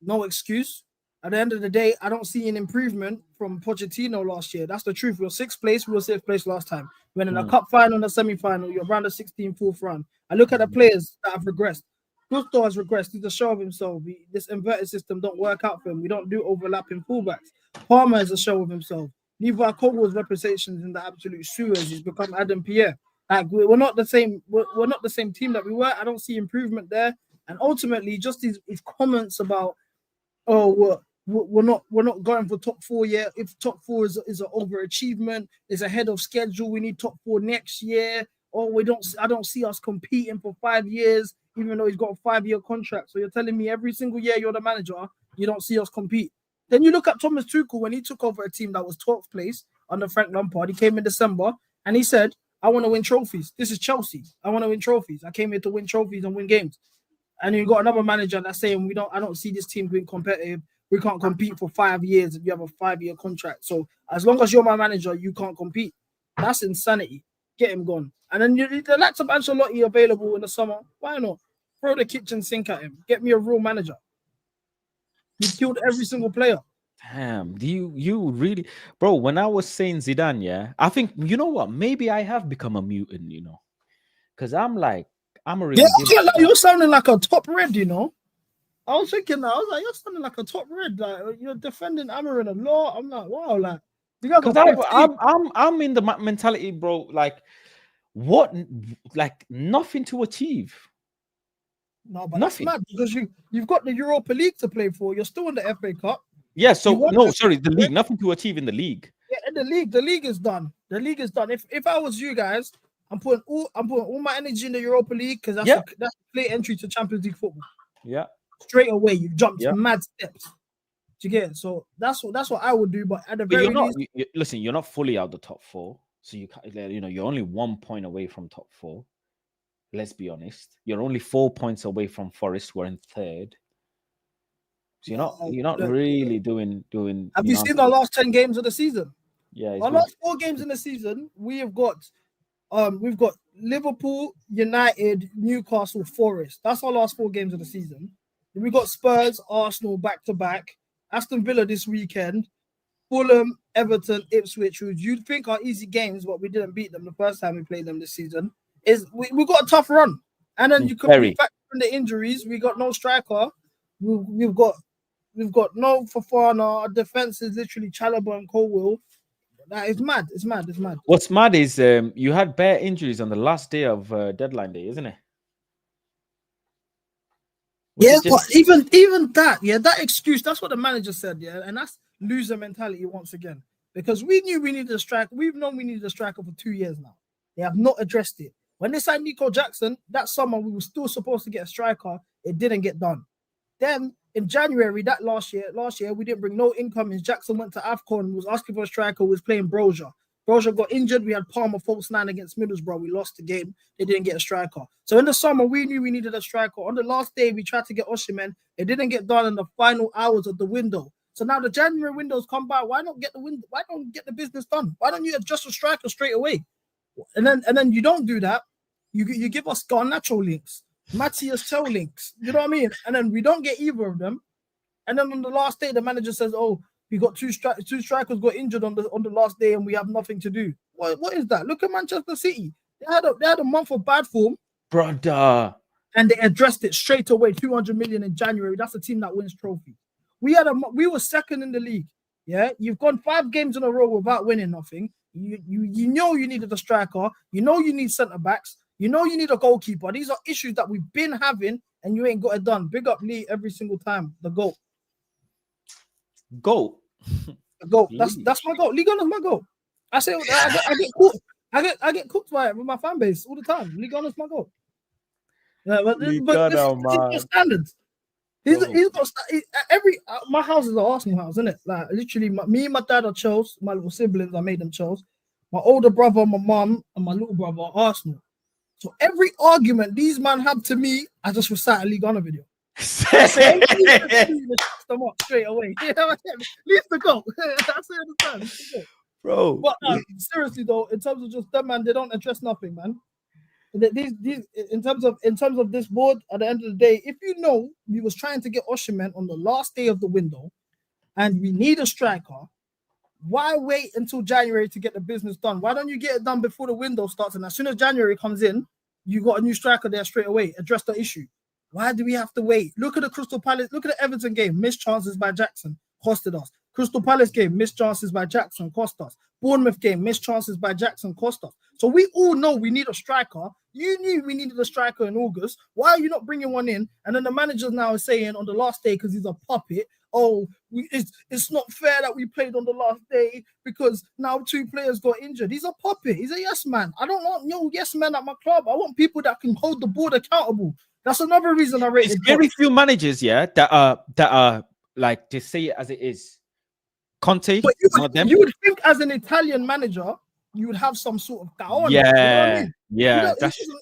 No excuse. At the end of the day, I don't see an improvement from Pochettino last year. That's the truth. We were 6th place. We were 6th place last time. When in a cup final and a semi-final, you're around the 16th, 4th round. I look at the players that have regressed. Gusto has regressed. He's a show of himself. This inverted system don't work out for him. We don't do overlapping fullbacks. Palmer is a show of himself. Levi Koval's reputation in the absolute sewers. He's become Adam Pierre. Like we're not the same. We're not the same team that we were. I don't see improvement there. And ultimately, just his comments about, we're not going for top 4 yet. If top 4 is an overachievement, is ahead of schedule, we need top 4 next year. Or I don't see us competing for 5 years, even though he's got a 5-year contract. So you're telling me every single year you're the manager, you don't see us compete. Then you look at Thomas Tuchel when he took over a team that was 12th place under Frank Lampard. He came in December and he said, I want to win trophies. This is Chelsea. I want to win trophies. I came here to win trophies and win games. And you got another manager that's saying I don't see this team being competitive. We can't compete for 5 years if you have a 5-year contract. So as long as you're my manager, you can't compete. That's insanity. Get him gone. And then the likes of Ancelotti available in the summer. Why not? Throw the kitchen sink at him. Get me a real manager. He killed every single player. Damn, do you really, bro? When I was saying Zidane, yeah, I think, you know what? Maybe I have become a mutant, because I'm like, you're sounding like a top red, I was thinking that. I was like, you're sounding like a top red. Like you're defending Amarin a lot. I'm like, wow, like because I'm in the mentality, bro. Like, what? Like nothing to achieve. No, but nothing. That's mad because you've got the Europa League to play for. You're still in the FA Cup. Yeah. So the league. Nothing to achieve in the league. Yeah, in the league. The league is done. The league is done. If I was you guys, I'm putting all my energy in the Europa League because that's a clear entry to Champions League football. Yeah. Straight away, you jumped mad steps. Do you get it? So that's what I would do. But at the very least, listen, you're not fully out the top 4, so you're only 1 point away from top 4. Let's be honest. You're only 4 points away from Forest, who are in 3rd. So you're not really doing. Have you seen the last 10 games of the season? Yeah, it's Our good. last 4 games in the season, we've got Liverpool, United, Newcastle, Forest. That's our last 4 games of the season. We got Spurs, Arsenal back to back, Aston Villa this weekend, Fulham, Everton, Ipswich, who you'd think are easy games, but we didn't beat them the first time we played them this season. We got a tough run, and then you Very. factor in the injuries. We got no striker. We've got no Fofana. Our defense is literally Chalobah and Colwill. It's mad. It's mad. It's mad. What's mad is you had bare injuries on the last day of deadline day, isn't it? Yeah, but even that, that excuse, that's what the manager said, and that's loser mentality once again. Because we knew we needed a striker. We've known we needed a striker for 2 years now. They have not addressed it. When they signed Nico Jackson, that summer we were still supposed to get a striker. It didn't get done. Then in January, last year we didn't bring no income. Jackson went to AFCON, was asking for a striker, was playing Brozier. Brozier got injured. We had Palmer false 9 against Middlesbrough. We lost the game. They didn't get a striker. So in the summer, we knew we needed a striker. On the last day, we tried to get Osimhen. It didn't get done in the final hours of the window. So now the January windows come by. Why don't get the business done? Why don't you adjust a striker straight away? And then you don't do that. You give us Garnacho links, Matthias Tell links. You know what I mean? And then we don't get either of them. And then on the last day, the manager says, "Oh, we got two strikers got injured on the last day, and we have nothing to do." What is that? Look at Manchester City. They had a month of bad form, brother, and they addressed it straight away. 200 million in January. That's a team that wins trophies. We were second in the league. Yeah, you've gone 5 games in a row without winning nothing. You know you needed a striker. You know you need centre backs. You know you need a goalkeeper. These are issues that we've been having, and you ain't got it done. Big up Lee every single time. The goal. Goal. Go. That's my goal. Ligue 1 is my goal. I say I get cooked. I get cooked by it with my fan base all the time. Ligue 1 is my goal. Yeah, but this is standards. He's got my house is an Arsenal house, isn't it? Like literally, me and my dad are Chelsea. My little siblings, I made them Chelsea. My older brother, my mum, and my little brother are Arsenal. So every argument these men have to me, I just recite a Ligue 1 video. Them up straight away. Leave the goal. That's it. Bro. But seriously though, in terms of just them, man, they don't address nothing, man. These in terms of this board, at the end of the day, if you know we was trying to get Osimhen on the last day of the window, and we need a striker, why wait until January to get the business done? Why don't you get it done before the window starts? And as soon as January comes in, you got a new striker there straight away. Address the issue. Why do we have to wait? Look at the Crystal Palace. Look at the Everton game. Missed chances by Jackson. Costed us. Crystal Palace game. Missed chances by Jackson. Cost us. Bournemouth game. Missed chances by Jackson. Cost us. So we all know we need a striker. You knew we needed a striker in August. Why are you not bringing one in? And then the manager now is saying on the last day, because he's a puppet, it's not fair that we played on the last day because now 2 players got injured. He's a puppet. He's a yes man. I don't want no yes man at my club. I want people that can hold the board accountable. That's another reason I rate it. Very few managers, that are like, to say it as it is. Conte, but you would think as an Italian manager, you would have some sort of gaon. Yeah, you know what I mean? yeah.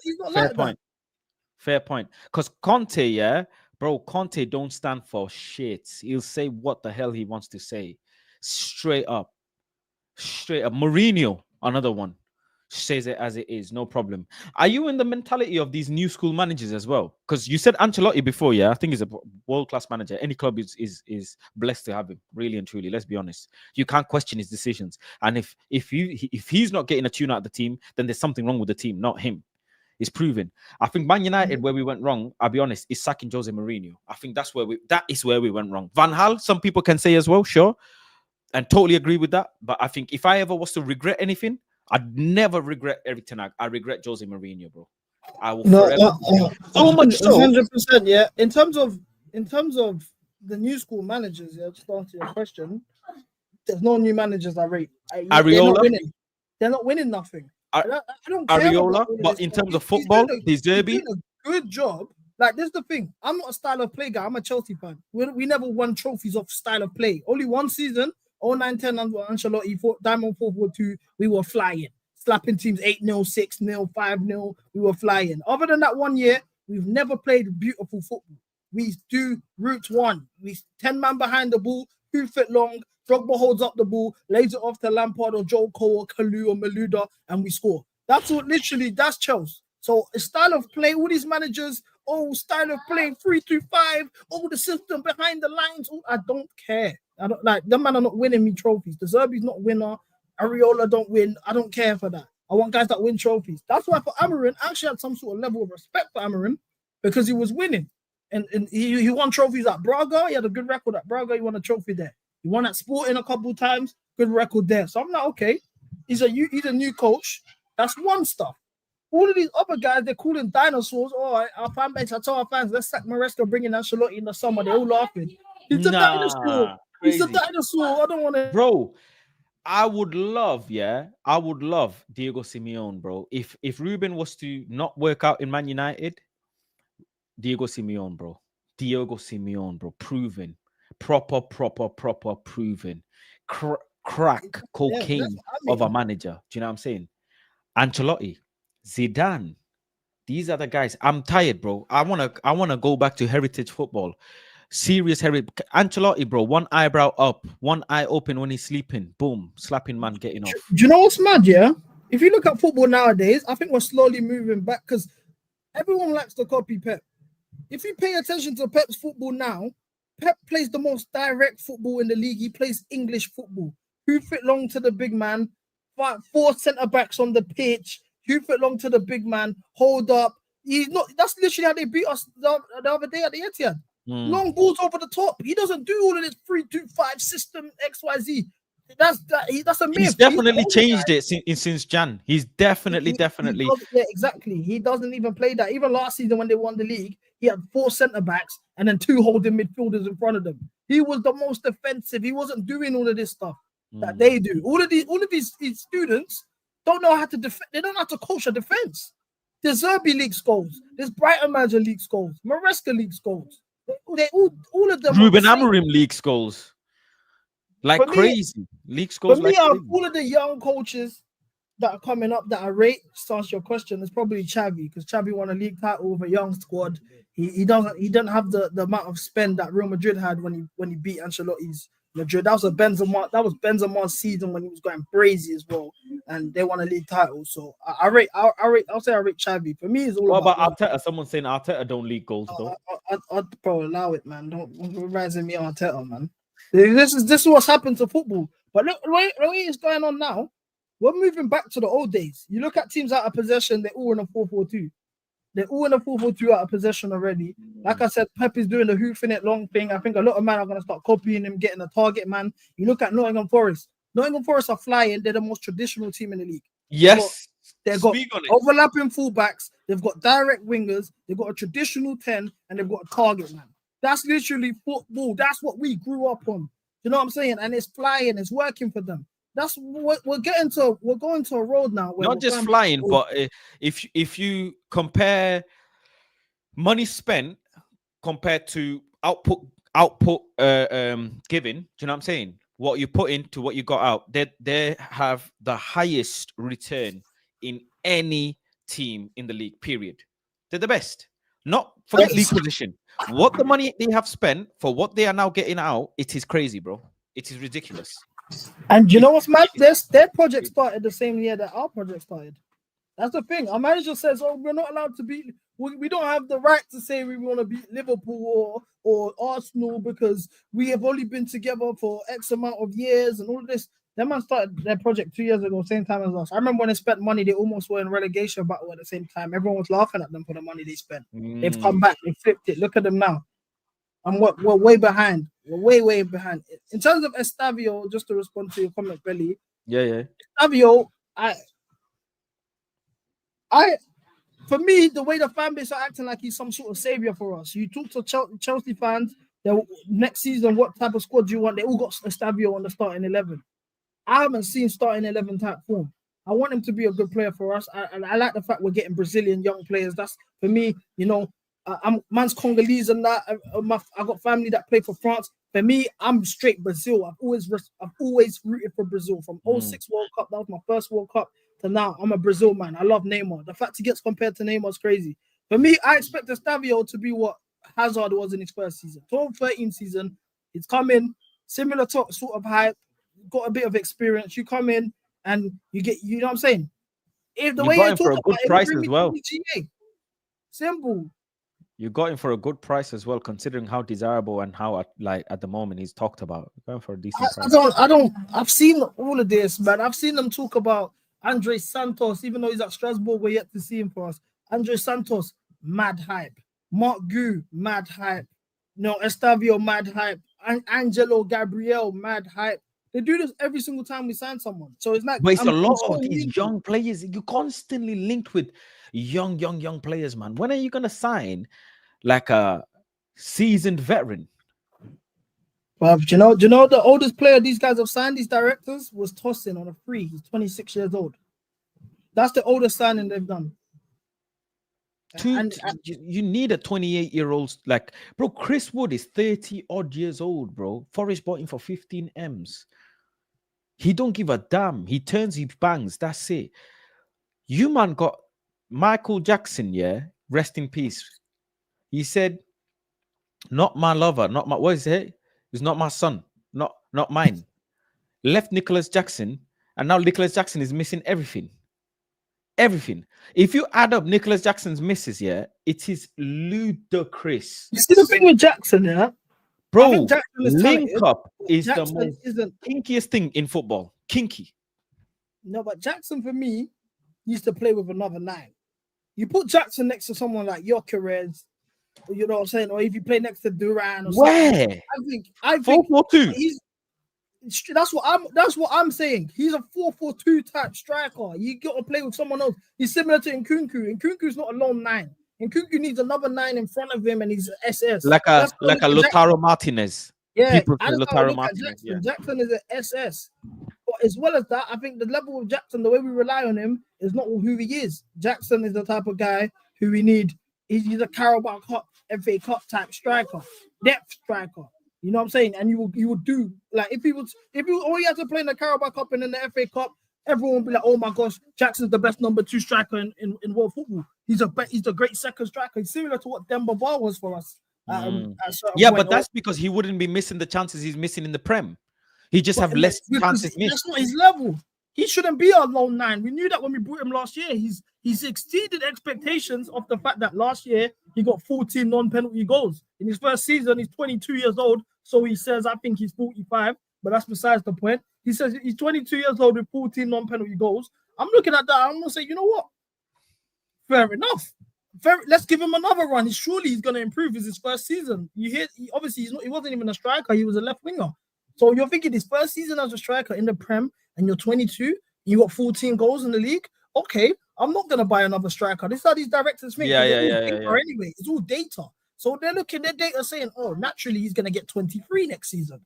He's not fair like point. That. Fair point. Because Conte, Conte don't stand for shit. He'll say what the hell he wants to say. Straight up. Mourinho, another one, says it as it is, no problem. Are you in the mentality of these new school managers as well? Because you said Ancelotti before, I think he's a world-class manager. Any club is blessed to have him, really and truly. Let's be honest. You can't question his decisions. And if he's not getting a tune out of the team, then there's something wrong with the team, not him. It's proven. I think Man United, where we went wrong, I'll be honest, is sacking Jose Mourinho. I think that is where we went wrong. Van Gaal, some people can say as well, sure, and totally agree with that. But I think if I ever was to regret anything, I'd never regret Eric Ten Hag. I regret Jose Mourinho, bro. I will forever. So much so. 100%, yeah. In terms of the new school managers, just to answer your question, there's no new managers I rate. Areola, they're not winning nothing. I don't care Areola, but in terms of football, he's doing a good job. Like, this is the thing. I'm not a style of play guy. I'm a Chelsea fan. We never won trophies off style of play. Only one season. 09-10 under Ancelotti, Diamond 4-4-2, we were flying. Slapping teams 8-0, 6-0, 5-0, we were flying. Other than that 1 year, we've never played beautiful football. We do route one. We 10 man behind the ball, who fit long. Drogba holds up the ball, lays it off to Lampard or Joe Cole or Kalu or Maluda, and we score. That's what literally, that's Chelsea. So a style of play, all these managers, style of play, 3-2-5, the system behind the lines. I don't care. I don't like them man are not winning me trophies. The Zerbi's not a winner. Areola don't win. I don't care for that. I want guys that win trophies. That's why for Amarin, I actually had some sort of level of respect for Amarin because he was winning. And he won trophies at Braga. He had a good record at Braga. He won a trophy there. He won at Sporting a couple of times. Good record there. So I'm like, okay, he's a new coach. That's one stuff. All of these other guys, they're calling dinosaurs. Oh, our fan base, I told our fans, let's sack Maresca, bring in Ancelotti in the summer. They're all laughing. He's a dinosaur. Crazy. He's a dinosaur. I don't want to. Bro, I would love Diego Simeone, bro. If Ruben was to not work out in Man United, Diego Simeone, bro. Proven. Proper proven. Crack cocaine of a manager. Do you know what I'm saying? Ancelotti, Zidane. These are the guys. I'm tired, bro. I wanna go back to heritage football. Serious heritage. Ancelotti, bro. One eyebrow up, one eye open when he's sleeping. Boom, slapping man, getting off. Do you know what's mad? Yeah, if you look at football nowadays, I think we're slowly moving back because everyone likes to copy Pep. If you pay attention to Pep's football now, Pep plays the most direct football in the league. He plays English football. Who fit long to the big man? 4 centre backs on the pitch. Who fit long to the big man? Hold up. He's not. That's literally how they beat us the other day at the Etihad. Long balls over the top. He doesn't do all of this 3-2-5 system XYZ. That's a myth. He's definitely changed it since Jan. He's definitely. Yeah, exactly. He doesn't even play that. Even last season when they won the league, he had 4 centre backs and then 2 holding midfielders in front of them. He was the most defensive. He wasn't doing all of this stuff that they do. All of these students don't know how to defend. They don't know how to coach a defense. There's Zerbi league goals. There's Brighton Manager league goals. Maresca league goals. They all of them. Ruben Amorim league goals. Like crazy. League scores. For me, all of the young coaches that are coming up that I rate, to answer your question, is probably Xavi, because Xavi won a league title with a young squad. He doesn't have the amount of spend that Real Madrid had when he beat Ancelotti's Madrid. That was Benzema's season when he was going crazy as well, and they won a league title. So I'll say I rate Xavi. For me, it's all about Arteta. Someone saying Arteta don't league goals though. I'd probably allow it, man. Don't rise in me Arteta, man. This is what's happened to football. But look what is going on now. We're moving back to the old days. You look at teams out of possession, they're all in a 4-4-2. They're all in a 4-4-2 out of possession already. Like I said, Pep is doing the hoofing it long thing. I think a lot of men are going to start copying him, getting a target man. You look at Nottingham Forest. Nottingham Forest are flying. They're the most traditional team in the league. Yes. They've got overlapping fullbacks. They've got direct wingers. They've got a traditional 10, and they've got a target man. That's literally football. That's what we grew up on. You know what I'm saying? And it's flying. It's working for them. That's what we're getting to. We're going to a road now. Where not just flying, but if you compare money spent compared to output given, do you know what I'm saying? What you put into what you got out, they have the highest return in any team in the league. Period. They're the best. Not forget league position. What the money they have spent for what they are now getting out, it is crazy, bro. It is ridiculous. And you know what's mad? Their project started the same year that our project started. That's the thing. Our manager says, "Oh, we're not allowed to beat. We don't have the right to say we want to beat Liverpool or Arsenal because we have only been together for X amount of years and all of this." That man started their project 2 years ago, same time as us. I remember when they spent money, they almost were in relegation battle at the same time. Everyone was laughing at them for the money they spent. They've come back, they flipped it. Look at them now. And we're way behind. We're way behind. In terms of Estavio, just to respond to your comment, Belly. Yeah. Estavio, for me, the way the fan base are acting like he's some sort of savior for us. You talk to Chelsea fans, next season, what type of squad do you want? They all got Estavio on the starting 11. I haven't seen starting 11 type form. I want him to be a good player for us. I like the fact we're getting Brazilian young players. That's, for me, you know, man's Congolese and that. I got family that play for France. For me, I'm straight Brazil. I've always rooted for Brazil. From 06 World Cup, that was my first World Cup, to now, I'm a Brazil man. I love Neymar. The fact he gets compared to Neymar is crazy. For me, I expect Estavio to be what Hazard was in his first season. 12-13 season, he's come in, similar to sort of hype, got a bit of experience. You come in and you get, you know what I'm saying? If the You way got you him for talk a about good it, will price bring as me well. 20 GA. Simple. You got him for a good price as well, considering how desirable and how at the moment he's talked about. You're going for a decent price. I've seen all of this, man. I've seen them talk about Andre Santos, even though he's at Strasbourg, we're yet to see him for us. Andre Santos, mad hype. Mark Gu, mad hype. No, Estavio, mad hype. Angelo Gabriel, mad hype. They do this every single time we sign someone. So it's like, But it's a lot so of these young players. You constantly linked with young players, man. When are you gonna sign like a seasoned veteran? But do you know the oldest player these guys have signed, these directors, was Tosin on a free. He's 26 years old. That's the oldest signing they've done. You need a 28-year-old, like, bro. Chris Wood is 30 odd years old, bro. Forest bought him for 15 M's. He don't give a damn. He turns, he bangs. That's it. You man got Michael Jackson, yeah. Rest in peace. He said, "Not my lover, not my what is it? It's not my son, not mine." Left Nicholas Jackson, and now Nicholas Jackson is missing everything. Everything. If you add up Nicholas Jackson's misses, yeah, it is ludicrous. You see the thing with Jackson, yeah? Bro, I think Jackson is link talented, up is Jackson the most isn't. kinkiest thing in football. Kinky. No, but Jackson for me used to play with another 9. You put Jackson next to someone like Gyökeres, you know what I'm saying, or if you play next to Duran or Where? something. I think 4-4-2. that's what I'm saying. He's a 4-4-2 type striker. You got to play with someone else. He's similar to Nkunku. Nkunku's not a lone 9. Nkunku needs another 9 in front of him, and he's SS. Like a Lautaro Martinez. Yeah, People say that's how I Lautaro look Martinez. at Jackson. Yeah. Jackson is an SS. But as well as that, I think the level of Jackson, the way we rely on him, is not who he is. Jackson is the type of guy who we need. He's a Carabao Cup, FA Cup type striker, depth striker. You know what I'm saying? And you would do, like, if you only had to play in the Carabao Cup and in the FA Cup, everyone would be like, oh my gosh, Jackson's the best number 2 striker in world football. He's a great second striker. He's similar to what Demba Ba was for us. Yeah, but that's because he wouldn't be missing the chances he's missing in the Prem. He just have less chances missed. That's not his level. He shouldn't be a lone 9. We knew that when we brought him last year. He's exceeded expectations of the fact that last year he got 14 non-penalty goals. In his first season, he's 22 years old. So he says, I think he's 45, but that's besides the point. He says he's 22 years old with 14 non-penalty goals. I'm looking at that. I'm going to say, you know what? Fair enough. Let's give him another run. Surely he's going to improve. It's his first season. You hear? Obviously, he wasn't even a striker. He was a left winger. So you're thinking his first season as a striker in the Prem, and you're 22, you got 14 goals in the league. Okay, I'm not going to buy another striker. This is how these directors think. Yeah. Anyway, it's all data. So they're looking, their data saying, oh, naturally he's going to get 23 next season.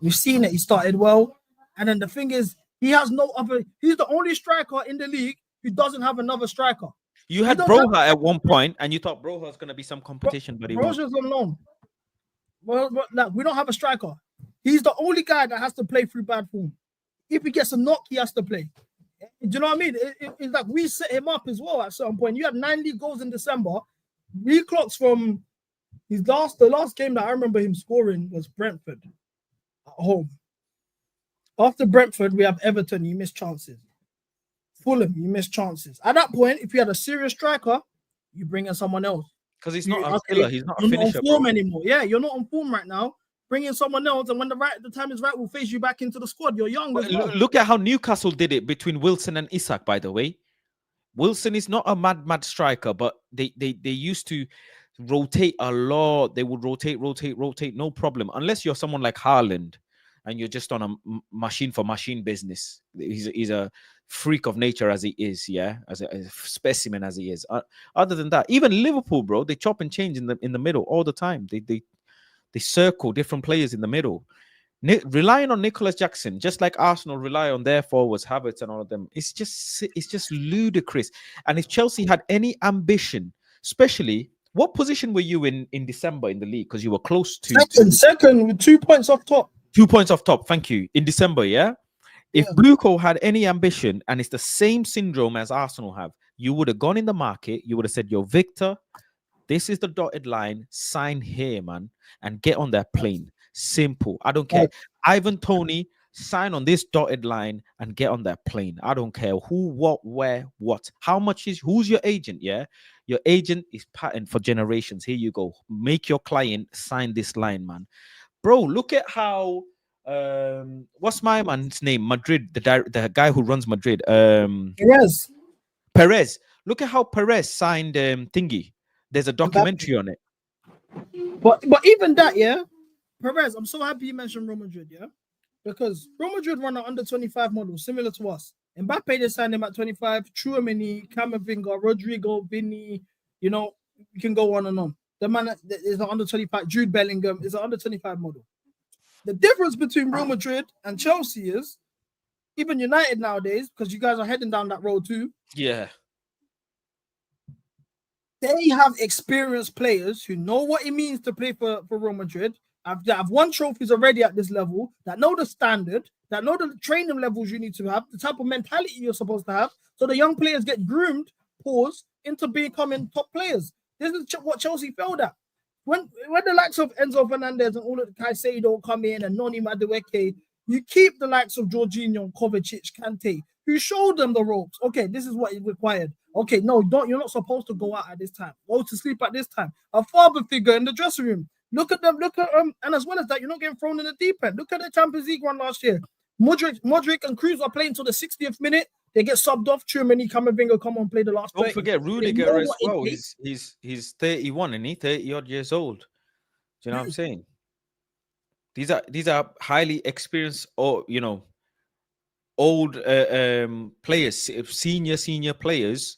We've seen it. He started well. And then the thing is, he's the only striker in the league who doesn't have another striker. You had Broha at one point, and you thought Broha's going to be some competition, but he Broha's on loan. Well, we don't have a striker. He's the only guy that has to play through bad form. If he gets a knock, he has to play. Do you know what I mean? It's like we set him up as well at some point. You had 9 league goals in December. He clocks from the last game that I remember him scoring was Brentford at home. After Brentford, we have Everton. You miss chances. Fulham, you miss chances. At that point, if you had a serious striker, you bring in someone else. Because he's not a killer. He's not a finisher. You're not on form anymore. Yeah, you're not on form right now. Bring in someone else, and when the time is right, we'll phase you back into the squad. You're young. Look at how Newcastle did it between Wilson and Isak, by the way. Wilson is not a mad striker, but they used to rotate a lot. They would rotate, no problem. Unless you're someone like Haaland and you're just on a machine for machine business. He's a freak of nature as he is, yeah, as a specimen as he is. Other than that, even Liverpool, bro, they chop and change in the middle all the time. They circle different players in the middle. Relying on Nicholas Jackson, just like Arsenal rely on their forwards, Havertz and all of them, it's just ludicrous. And if Chelsea had any ambition, especially, what position were you in December in the league? Because you were close to second with 2 points off top. 2 points off top. Thank you. In December, yeah. If Bluco had any ambition, and it's the same syndrome as Arsenal have, you would have gone in the market. You would have said, "Yo, Victor, this is the dotted line. Sign here, man, and get on that plane. Simple. I don't care. Like, Ivan Tony, sign on this dotted line and get on that plane. I don't care who, what, where, what. How much is who's your agent? Yeah. Your agent is patent for generations. Here you go. Make your client sign this line, man. Bro, look at how what's my man's name? Madrid, the guy who runs Madrid. yes, Perez. Look at how Perez signed thingy. There's a Mbappe. documentary on it. But even that, yeah, Perez. I'm so happy you mentioned Real Madrid, yeah, because Real Madrid run an under 25 model similar to us. Mbappe they signed him at 25. Chouameni, Camavinga, Rodrigo, Vinny. You know, you can go on and on. The man is an under 25. Jude Bellingham is an under 25 model. The difference between Real Madrid and Chelsea is even United nowadays, because you guys are heading down that road too. Yeah. They have experienced players who know what it means to play for Real Madrid. I've won trophies already at this level, that know the standard, that know the training levels you need to have, the type of mentality you're supposed to have. So the young players get groomed, into becoming top players. This is what Chelsea failed at. When the likes of Enzo Fernandez and all of the Caicedo come in and Noni Madueke, you keep the likes of Jorginho, Kovacic, Kante, who showed them the ropes. Okay, this is what is required. Okay, no, you're not supposed to go out at this time. Go to sleep at this time. A father figure in the dressing room. Look at them. And as well as that, you're not getting thrown in the deep end. Look at the Champions League run last year. Modric and Cruz are playing till the 60th minute. They get subbed off. Chouameni, Camavinga come on, play the last. Don't forget Rudiger as well. He's 31 and he's 30 odd years old. Do you know what I'm saying? These are highly experienced, or old players, senior players,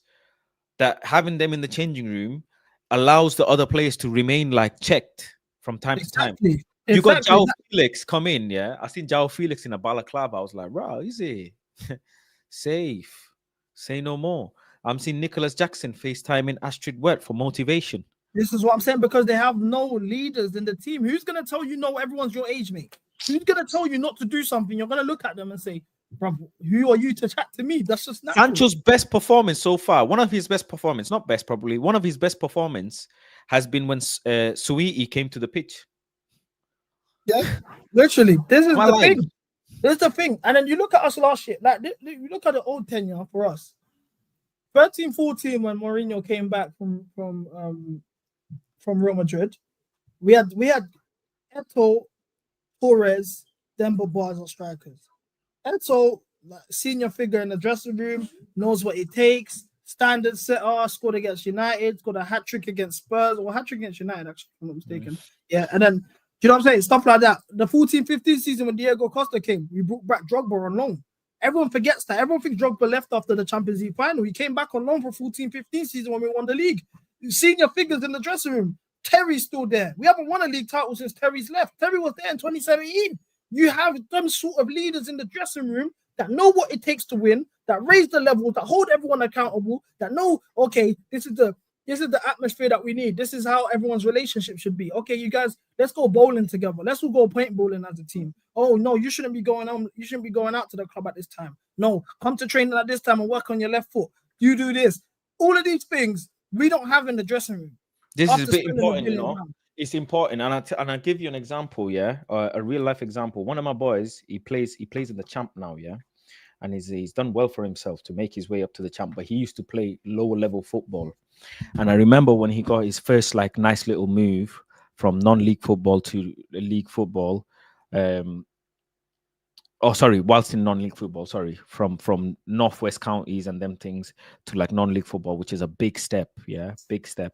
that having them in the changing room allows the other players to remain like checked from time to time. You got João Felix come in, yeah. I seen João Felix in a balaclava. I was like, wow, easy. Safe. Say no more. I'm seeing Nicholas Jackson FaceTiming Astrid Wert for motivation. This is what I'm saying, because they have no leaders in the team. Who's going to tell you, no, everyone's your age, mate? Who's going to tell you not to do something? You're going to look at them and say, bro, who are you to chat to me? That's just natural. Sancho's best performance so far, one of his best performance, not best probably, one of his best performance has been when Sui'i came to the pitch. Yeah, literally. This is the thing. This is the thing. And then you look at us last year, like you look at the old tenure for us. 13-14, when Mourinho came back from Real Madrid, we had Eto'o, Torres, Demba Bars as strikers. Eto'o, like, senior figure in the dressing room, knows what it takes. Standard setter, scored against United, scored a hat-trick against Spurs, or hat-trick against United, actually, if I'm not mistaken. Yeah, and then, you know what I'm saying? Stuff like that. The 14-15 season when Diego Costa came, we brought back Drogba on loan. Everyone forgets that. Everyone thinks Drogba left after the Champions League final. He came back on loan for 14-15 season when we won the league. Senior figures in the dressing room. Terry's still there. We haven't won a league title since Terry's left. Terry was there in 2017. You have them sort of leaders in the dressing room that know what it takes to win, that raise the level, that hold everyone accountable, that know, okay, this is the atmosphere that we need. This is how everyone's relationship should be. Okay, you guys, let's go bowling together. Let's all go paintballing as a team. Oh no, you shouldn't be going on. You shouldn't be going out to the club at this time. No, come to training at this time and work on your left foot. You do this. All of these things we don't have in the dressing room. This is a bit important, It's important, and I give you an example, yeah, a real life example. One of my boys, he plays in the champ now, yeah, and he's done well for himself to make his way up to the champ. But he used to play lower level football, and I remember when he got his first like nice little move from non-league football to league football. Whilst in non-league football, from Northwest counties and them things to like non-league football, which is a big step, yeah, big step.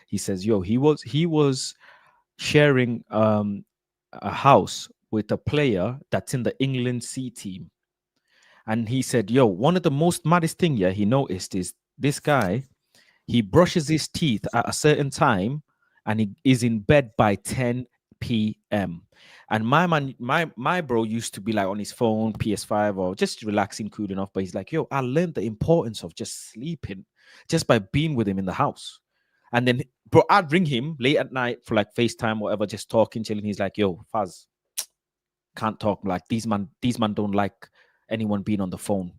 He says, he was sharing a house with a player that's in the England C team, and he said, one of the most maddest thing, yeah, he noticed is this guy, he brushes his teeth at a certain time, and he is in bed by 10 p.m. And my bro used to be like on his phone, PS5, or just relaxing, cool enough. But he's like, I learned the importance of just sleeping just by being with him in the house. And then, bro, I'd ring him late at night for like FaceTime, whatever, just talking, chilling. He's like, Faz, can't talk. Like these man don't like anyone being on the phone.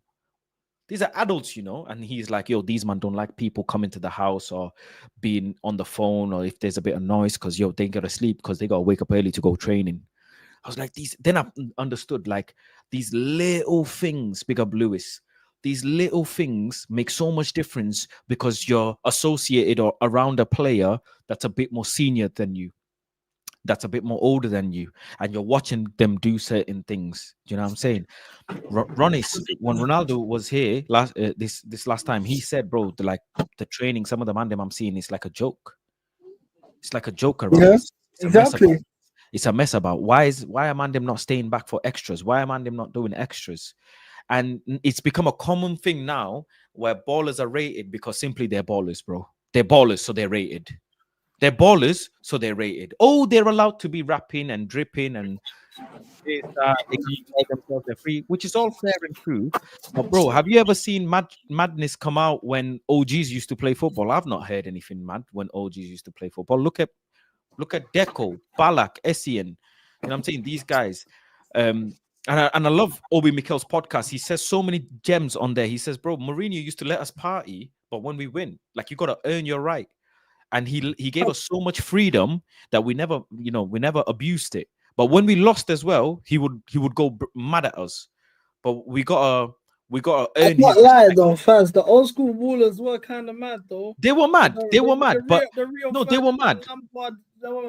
These are adults, and he's like, these man don't like people coming to the house or being on the phone, or if there's a bit of noise, because they gotta sleep because they gotta wake up early to go training. I was like, these. Then I understood like these little things. Big up Lewis. These little things make so much difference because you're associated or around a player that's a bit more senior than you, that's a bit more older than you, and you're watching them do certain things. Do you know what I'm saying? Ronis, when Ronaldo was here this last time, he said, bro, the training, some of the man them I'm seeing is like a joke. It's like a joke around. Yeah, It's a mess about. exactly. It's a mess about why are man them not staying back for extras? Why are man them not doing extras? And it's become a common thing now where ballers are rated because simply they're ballers, bro. They're ballers, so they're rated. They're ballers, so they're rated. Oh, they're allowed to be rapping and dripping and this, that. They can call themselves they're free, which is all fair and true. But bro, have you ever seen madness come out when OGs used to play football? I've not heard anything mad when OGs used to play football. Look at Deco, Balak, Essien. You know what I'm saying? These guys. And I love Obi Mikel's podcast. He says so many gems on there. He says, bro, Mourinho used to let us party, but when we win, like you got to earn your right. And he gave us so much freedom that we never abused it. But when we lost as well, he would go mad at us. But we gotta I earn can't his lie respect. though, first the old school ballers were kind of mad though. They were mad. They were mad. But The real no, they were Ferdinand, mad. Lampard,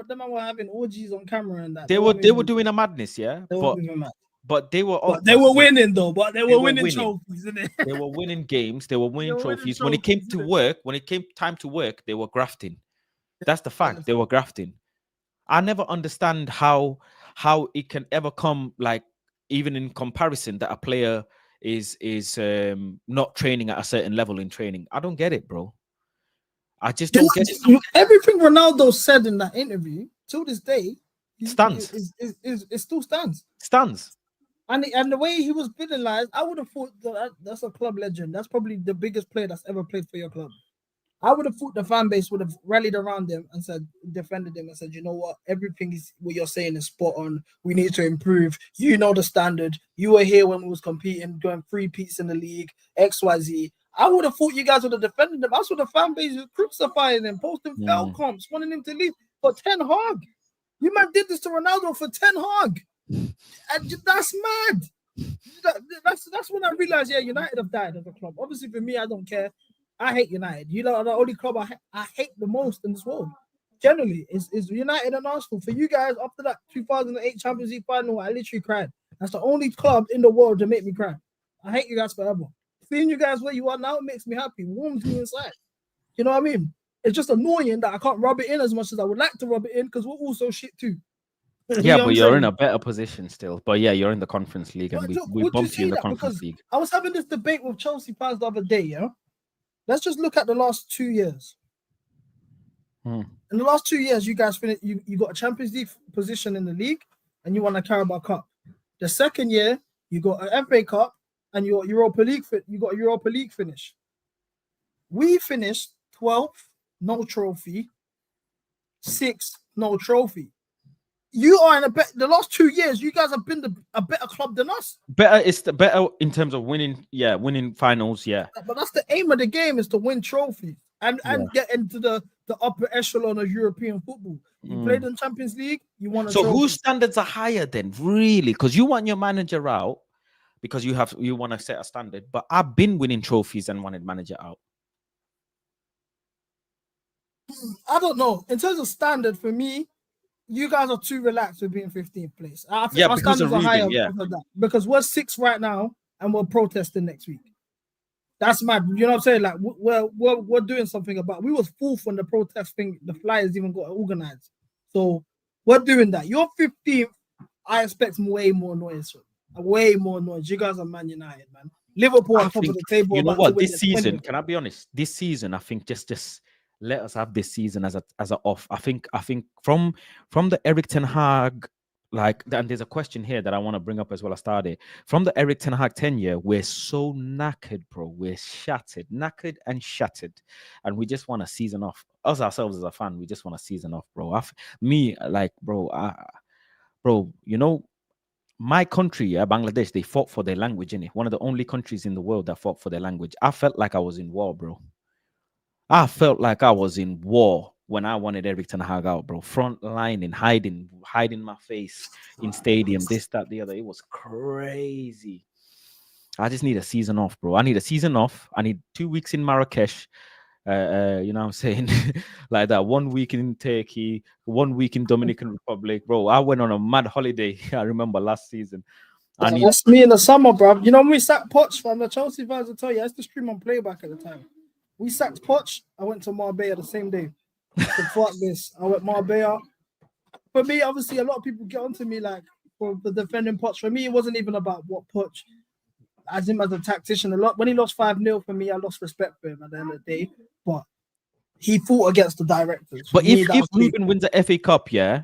them were having orgies on camera and that. They They were weren't they were even, doing a madness, yeah. they weren't But even mad. but they were But they were winning though. But they they were were winning winning. trophies, innit? They were winning games. They were They winning were winning trophies. When it came trophies, to innit? work, when it came time to work, they were grafting. That's the fact. They were grafting. I never understand how it can ever come like even in comparison that a player is not training at a certain level in training. I don't get it, bro. I just don't get it. Everything Ronaldo said in that interview to this day, Stands. it still stands. Stands. And the way he was penalized, I would have thought that's a club legend. That's probably the biggest player that's ever played for your club. I would have thought the fan base would have rallied around him and said, defended him and said, you know what, everything is what you're saying is spot on. We need to improve. You know the standard. You were here when we was competing, going 3-peats in the league, XYZ. I would have thought you guys would have defended him. That's what the fan base was crucifying him, posting foul comps, wanting him to leave for Ten Hag. You man did this to Ronaldo for Ten Hag. And that's mad. That's when I realized, yeah, United have died as a club. Obviously, for me, I don't care. I hate United. You know, the only club I hate the most in this world, generally, is United and Arsenal. For you guys, after that 2008 Champions League final, I literally cried. That's the only club in the world to make me cry. I hate you guys forever. Seeing you guys where you are now makes me happy, warms me inside. You know what I mean? It's just annoying that I can't rub it in as much as I would like to rub it in because we're also shit too. Yeah, but you're in a better position still. But yeah, you're in the Conference League, and we Would you bumped you say in the that? Conference Because League. I was having this debate with Chelsea fans the other day, yeah? Let's just look at the last 2 years. In the last 2 years, you guys finished. You got a Champions League position in the league, and you won a Carabao Cup. The second year, you got an FA Cup, and you got Europa League. You got a Europa League finish. We finished 12th, no trophy. 6th, no trophy. You are in the last 2 years. You guys have been a better club than us. Better in terms of winning. Yeah, winning finals. Yeah, but that's the aim of the game, is to win trophies and get into the upper echelon of European football. You played in Champions League, you won a trophy. So whose standards are higher then, really? Because you want your manager out because you want to set a standard. But I've been winning trophies and wanted manager out. I don't know. In terms of standard, for me, you guys are too relaxed with being 15th place. I think our standards are higher because of that. Because we're 6th right now and we're protesting next week. That's mad. You know what I'm saying? Like we're doing something about. We was 4th when the protest thing, the Flyers even got organized. So we're doing that. You're 15th. I expect way more noise. Way more noise. You guys are Man United, man. Liverpool on top of the table. You know what? This season, can I be honest? This season, I think just let us have this season as a off. I think from the Erik ten Hag, like, and there's a question here that I want to bring up as well. I started from the Erik ten Hag tenure. We're so knackered, bro. We're knackered and shattered, and we just want a season off. Us ourselves as a fan, we just want a season off, bro. Bro, you know, my country, Bangladesh, they fought for their language, innit? One of the only countries in the world that fought for their language. I felt like I was in war, bro. I felt like I was in war when I wanted Eric Ten Hag out, bro. Front lining, hiding my face in stadium, this, that, the other. It was crazy. I just need a season off, bro. I need a season off. I need 2 weeks in Marrakesh. You know what I'm saying? Like that. 1 week in Turkey, 1 week in Dominican Republic. Bro, I went on a mad holiday. I remember last season. That's me in the summer, bro. You know, when we sacked Poch from the Chelsea fans, I tell you, I used to stream on playback at the time. We sacked Poch. I went to Marbella the same day. So fuck this. I went Marbella. For me, obviously, a lot of people get onto me like for the defending Poch. For me, it wasn't even about what Poch, as him as a tactician. A lot when he lost 5-0 for me, I lost respect for him at the end of the day. But he fought against the directors. But if Ruben wins the FA Cup, yeah,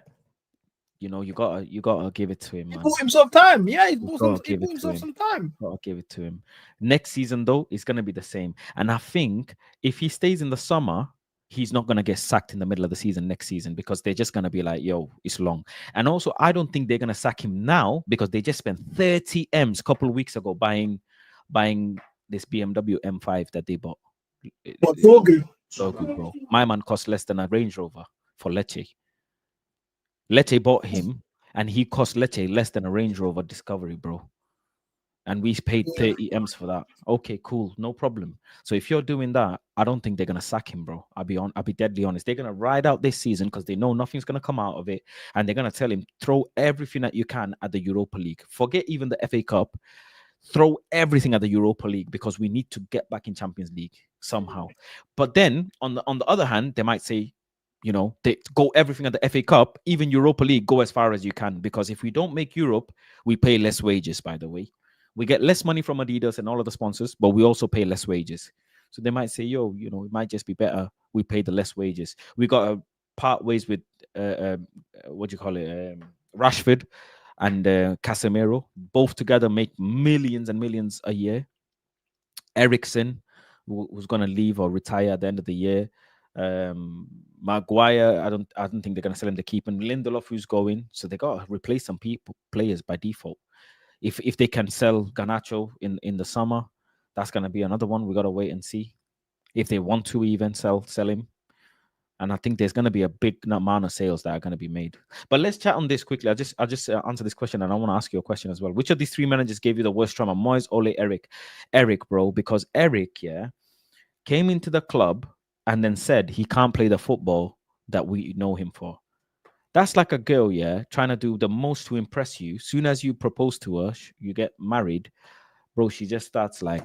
you know, you gotta give it to him, man. He bought himself time. Yeah, he bought himself some time. Gotta give it to him. Next season, though, it's gonna be the same. And I think if he stays in the summer, he's not gonna get sacked in the middle of the season next season because they're just gonna be like, yo, it's long. And also, I don't think they're gonna sack him now because they just spent 30 M's a couple of weeks ago buying this BMW M5 that they bought. What, Dogu, bro. My man cost less than a Range Rover for Lecce. Lecce bought him, and he cost Lecce less than a Range Rover Discovery, bro. And we paid 30 M's for that. Okay, cool, no problem. So if you're doing that, I don't think they're gonna sack him, bro. I'll be deadly honest. They're gonna ride out this season because they know nothing's gonna come out of it, and they're gonna tell him throw everything that you can at the Europa League. Forget even the FA Cup. Throw everything at the Europa League because we need to get back in Champions League somehow. But then on the other hand, they might say, you know, they go everything at the FA Cup, even Europa League, go as far as you can. Because if we don't make Europe, we pay less wages, by the way. We get less money from Adidas and all of the sponsors, but we also pay less wages. So they might say, yo, you know, it might just be better we pay the less wages. We got to part ways with, what do you call it, Rashford and Casemiro. Both together make millions and millions a year. Eriksen, who's going to leave or retire at the end of the year. Maguire, I don't think they're going to sell him to keep. And Lindelof, who's going. So they got to replace some players by default. If they can sell Garnacho in the summer, that's going to be another one. We got to wait and see if they want to even sell him. And I think there's going to be a big amount of sales that are going to be made. But let's chat on this quickly. I'll just answer this question, and I want to ask you a question as well. Which of these three managers gave you the worst trauma? Moyes, Ole, Eric? Eric, bro, because Eric, came into the club and then said he can't play the football that we know him for. That's like a girl, trying to do the most to impress you. Soon as you propose to her, you get married, bro, she just starts like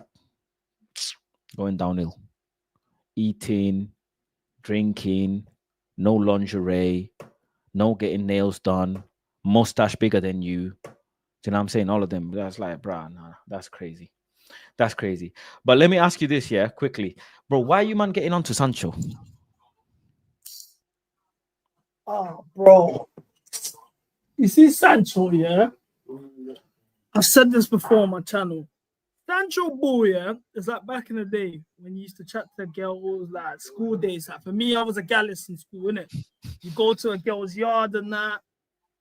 going downhill. Eating, drinking, no lingerie, no getting nails done, mustache bigger than you. Do you know what I'm saying? All of them. That's like, bro, nah, that's crazy. That's crazy. But let me ask you this, quickly. Bro, why are you, man, getting on to Sancho? Oh, bro. You see Sancho, I've said this before on my channel. Sancho boy, is like back in the day when you used to chat to girls, like school days. Like for me, I was a gallus in school, innit? You go to a girl's yard and that,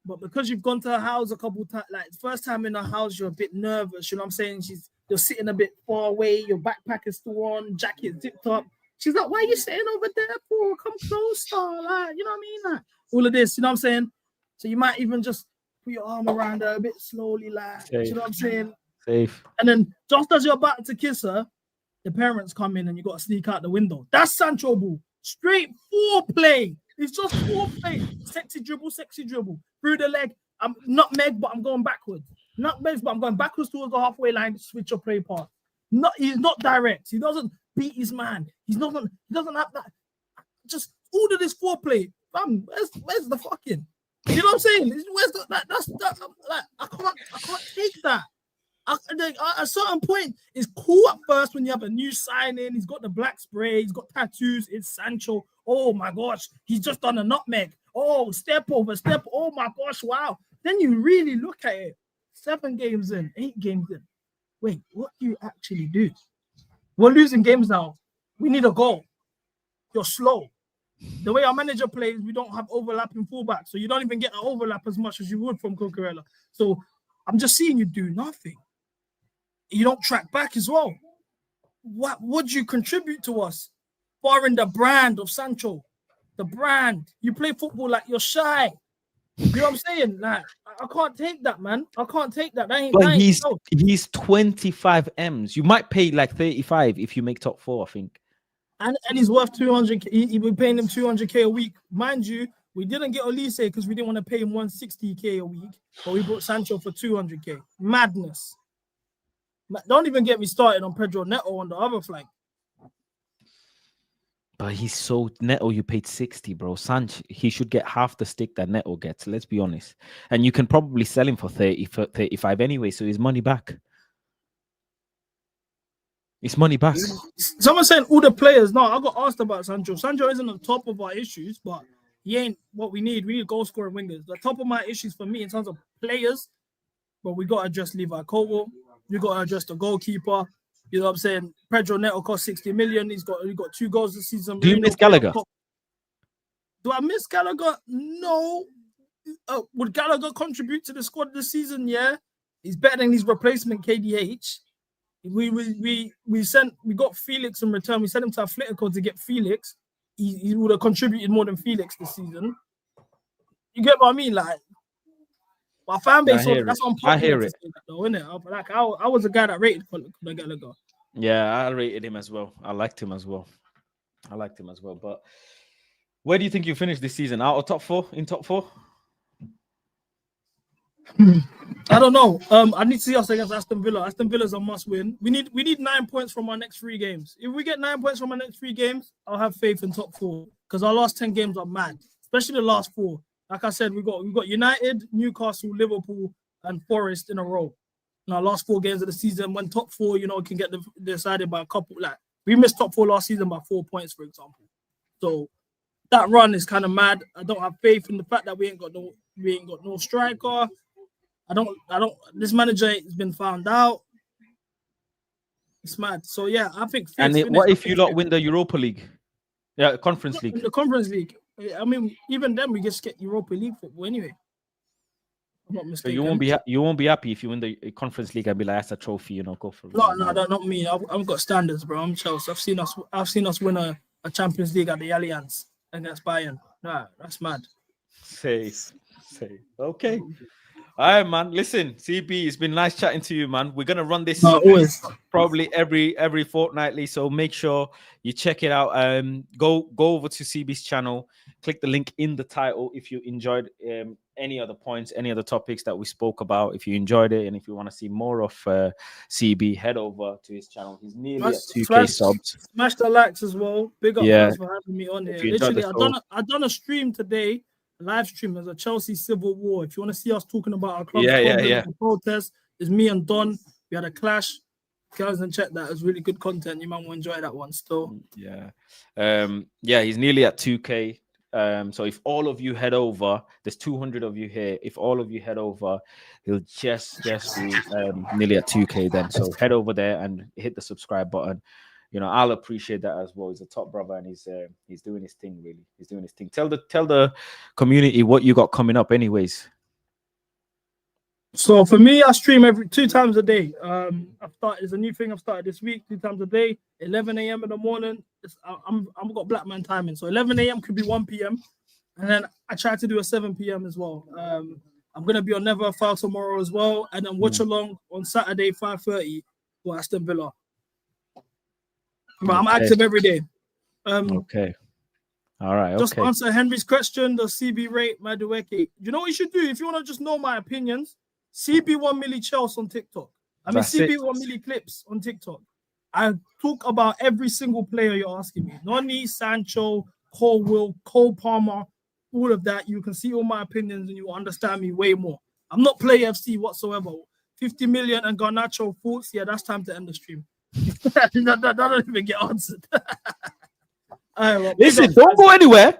but because you've gone to her house a couple times, like first time in her house, you're a bit nervous. You know what I'm saying? You're sitting a bit far away, your backpack is still on, jacket zipped up. She's like, why are you sitting over there for? Come closer, like, you know what I mean? Like all of this, you know what I'm saying? So you might even just put your arm around her a bit slowly, like, Safe. you know what I'm saying? Safe. And then just as you're about to kiss her, the parents come in and you got to sneak out the window. That's Sancho ball. Straight foreplay. It's just foreplay. Sexy dribble. Through the leg. I'm not Meg, but I'm going backwards. Not Meg, but I'm going backwards towards the halfway line. Switch your play path. He's not direct. He doesn't beat his man. He doesn't have that. Just all of this foreplay. Where's the fucking? You know what I'm saying? Where's the, that's like I can't take that. At a certain point, it's cool at first when you have a new signing. He's got the black spray. He's got tattoos. It's Sancho. Oh my gosh, he's just done a nutmeg. Oh, step over. Oh my gosh, wow. Then you really look at it. 7 games in, 8 games in. Wait, what do you actually do? We're losing games now. We need a goal. You're slow. The way our manager plays, we don't have overlapping fullbacks, so you don't even get an overlap as much as you would from Cucurella. So I'm just seeing you do nothing. You don't track back as well. What would you contribute to us? Barring the brand of Sancho, the brand. You play football like you're shy. You know what I'm saying? Like, I can't take that, man. I can't take that. But he's 25 M's. You might pay like 35 if you make top 4, I think. And he's worth 200. We're paying him 200k a week, mind you. We didn't get Olise because we didn't want to pay him 160k a week, but we brought Sancho for 200k. Madness. Don't even get me started on Pedro Neto on the other flank. But he's so Neto, you paid 60, bro. Sancho, he should get half the stick that Neto gets. Let's be honest. And you can probably sell him for 35 anyway, so his money back. It's money back. Someone saying all the players. No, I got asked about Sancho. Sancho isn't on top of our issues, but he ain't what we need. We need goal scoring wingers. The top of my issues for me in terms of players, but we got to address Levi Colwill. We got to address the goalkeeper. You know what I'm saying? Pedro Neto cost 60 million. He got 2 goals this season. Do you miss Gallagher? Do I miss Gallagher? No. Would Gallagher contribute to the squad this season? Yeah. He's better than his replacement, KDH. We got Felix in return. We sent him to Atletico to get Felix. He would have contributed more than Felix this season. You get what I mean? Like, my fan base, that's unpopular. I hear it. Though, isn't it? I was a guy that rated Conor Gallagher. Yeah, I rated him as well. I liked him as well. But where do you think you finish this season? Out of top 4? In top 4? I don't know. I need to see us against Aston Villa. Aston Villa's a must win. We need 9 points from our next 3 games. If we get 9 points from our next 3 games, I'll have faith in top 4. Because our last 10 games are mad, especially the last 4. Like I said, we got United, Newcastle, Liverpool, and Forest in a row. In our last 4 games of the season, when top 4, can get decided by a couple. Like, we missed top 4 last season by 4 points, for example. So that run is kind of mad. I don't have faith in the fact that we ain't got no striker. I don't. This manager has been found out. It's mad. So yeah, I think. And what if you not win the Europa League? Yeah, Conference League. The Conference League. I mean, even then we just get Europa League football anyway. I'm not mistaken. So you won't be happy if you win the Conference League and be like, that's a trophy, go for it. No, not me. I've got standards, bro. I'm Chelsea. I've seen us win a Champions League at the Allianz against Bayern. Nah, that's mad. Safe. Okay. All right, man. Listen, CB, it's been nice chatting to you, man. We're gonna run this always probably every fortnightly, so make sure you check it out. Go over to CB's channel, click the link in the title if you enjoyed any other points, any other topics that we spoke about. If you enjoyed it and if you want to see more of CB, head over to his channel. He's nearly at 2K subs. Smash the likes as well. Big up guys for having me on here. Literally, I've done a stream today. Live stream as a Chelsea civil war. If you want to see us talking about our club's protest, it's me and Don. We had a clash. Guys, and check that. It's really good content. You might want to enjoy that one still. Yeah. He's nearly at 2K. So if all of you head over, there's 200 of you here. If all of you head over, he'll just be nearly at 2K then. So head over there and hit the subscribe button. I'll appreciate that as well. He's a top brother and he's doing his thing, really. He's doing his thing. Tell the community what you got coming up anyways. So for me, I stream 2 times a day. It's a new thing I've started this week, 2 times a day, 11 a.m. in the morning. I've got black man timing. So 11 a.m. could be 1 p.m. And then I try to do a 7 p.m. as well. I'm going to be on Never Foul tomorrow as well. And then watch along on Saturday, 5:30 for Aston Villa. But I'm active every day. Okay. All right. Just answer Henry's question. Does CB rate Madueke? You know what you should do? If you want to just know my opinions, CB 1 milli Chelsea on TikTok. CB 1 milli clips on TikTok. I talk about every single player you're asking me. Noni, Sancho, Colwill, Cole Palmer, all of that. You can see all my opinions and you will understand me way more. I'm not Play FC whatsoever. 50 million and Garnacho thoughts. Yeah, that's time to end the stream. that don't even get answered. Listen, don't go anywhere.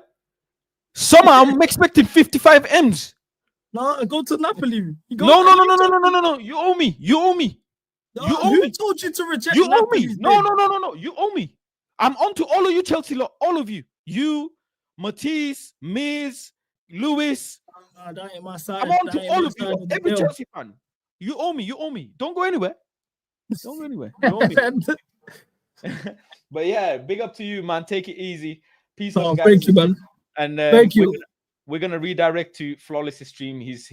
Summer, I'm expecting 55 M's. No, go to Napoli. No. You owe me. No, who told you to reject You owe Napoli, me. No. You owe me. I'm on to all of you Chelsea lot. All of you. You, Matisse, Miz, Lewis. That ain't my side. I'm on to all of you. Every Chelsea fan. You owe me. Don't go anywhere. You owe me. But yeah, big up to you, man. Take it easy. Peace out, guys. Thank you, man. And Thank you. we're gonna redirect to Flawless Stream. He's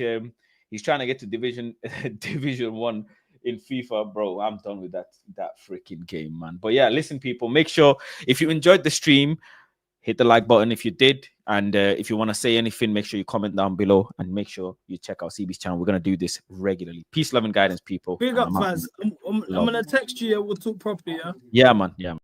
trying to get to Division 1 in FIFA, bro. I'm done with that freaking game, man. But yeah, listen, people, make sure if you enjoyed the stream, hit the like button if you did, and if you want to say anything, make sure you comment down below, and make sure you check out CB's channel. We're gonna do this regularly. Peace, love, and guidance, people. Big And up, I'm out. fans. I'm gonna text you. Yeah, we'll talk properly. Yeah. Yeah, man. Yeah.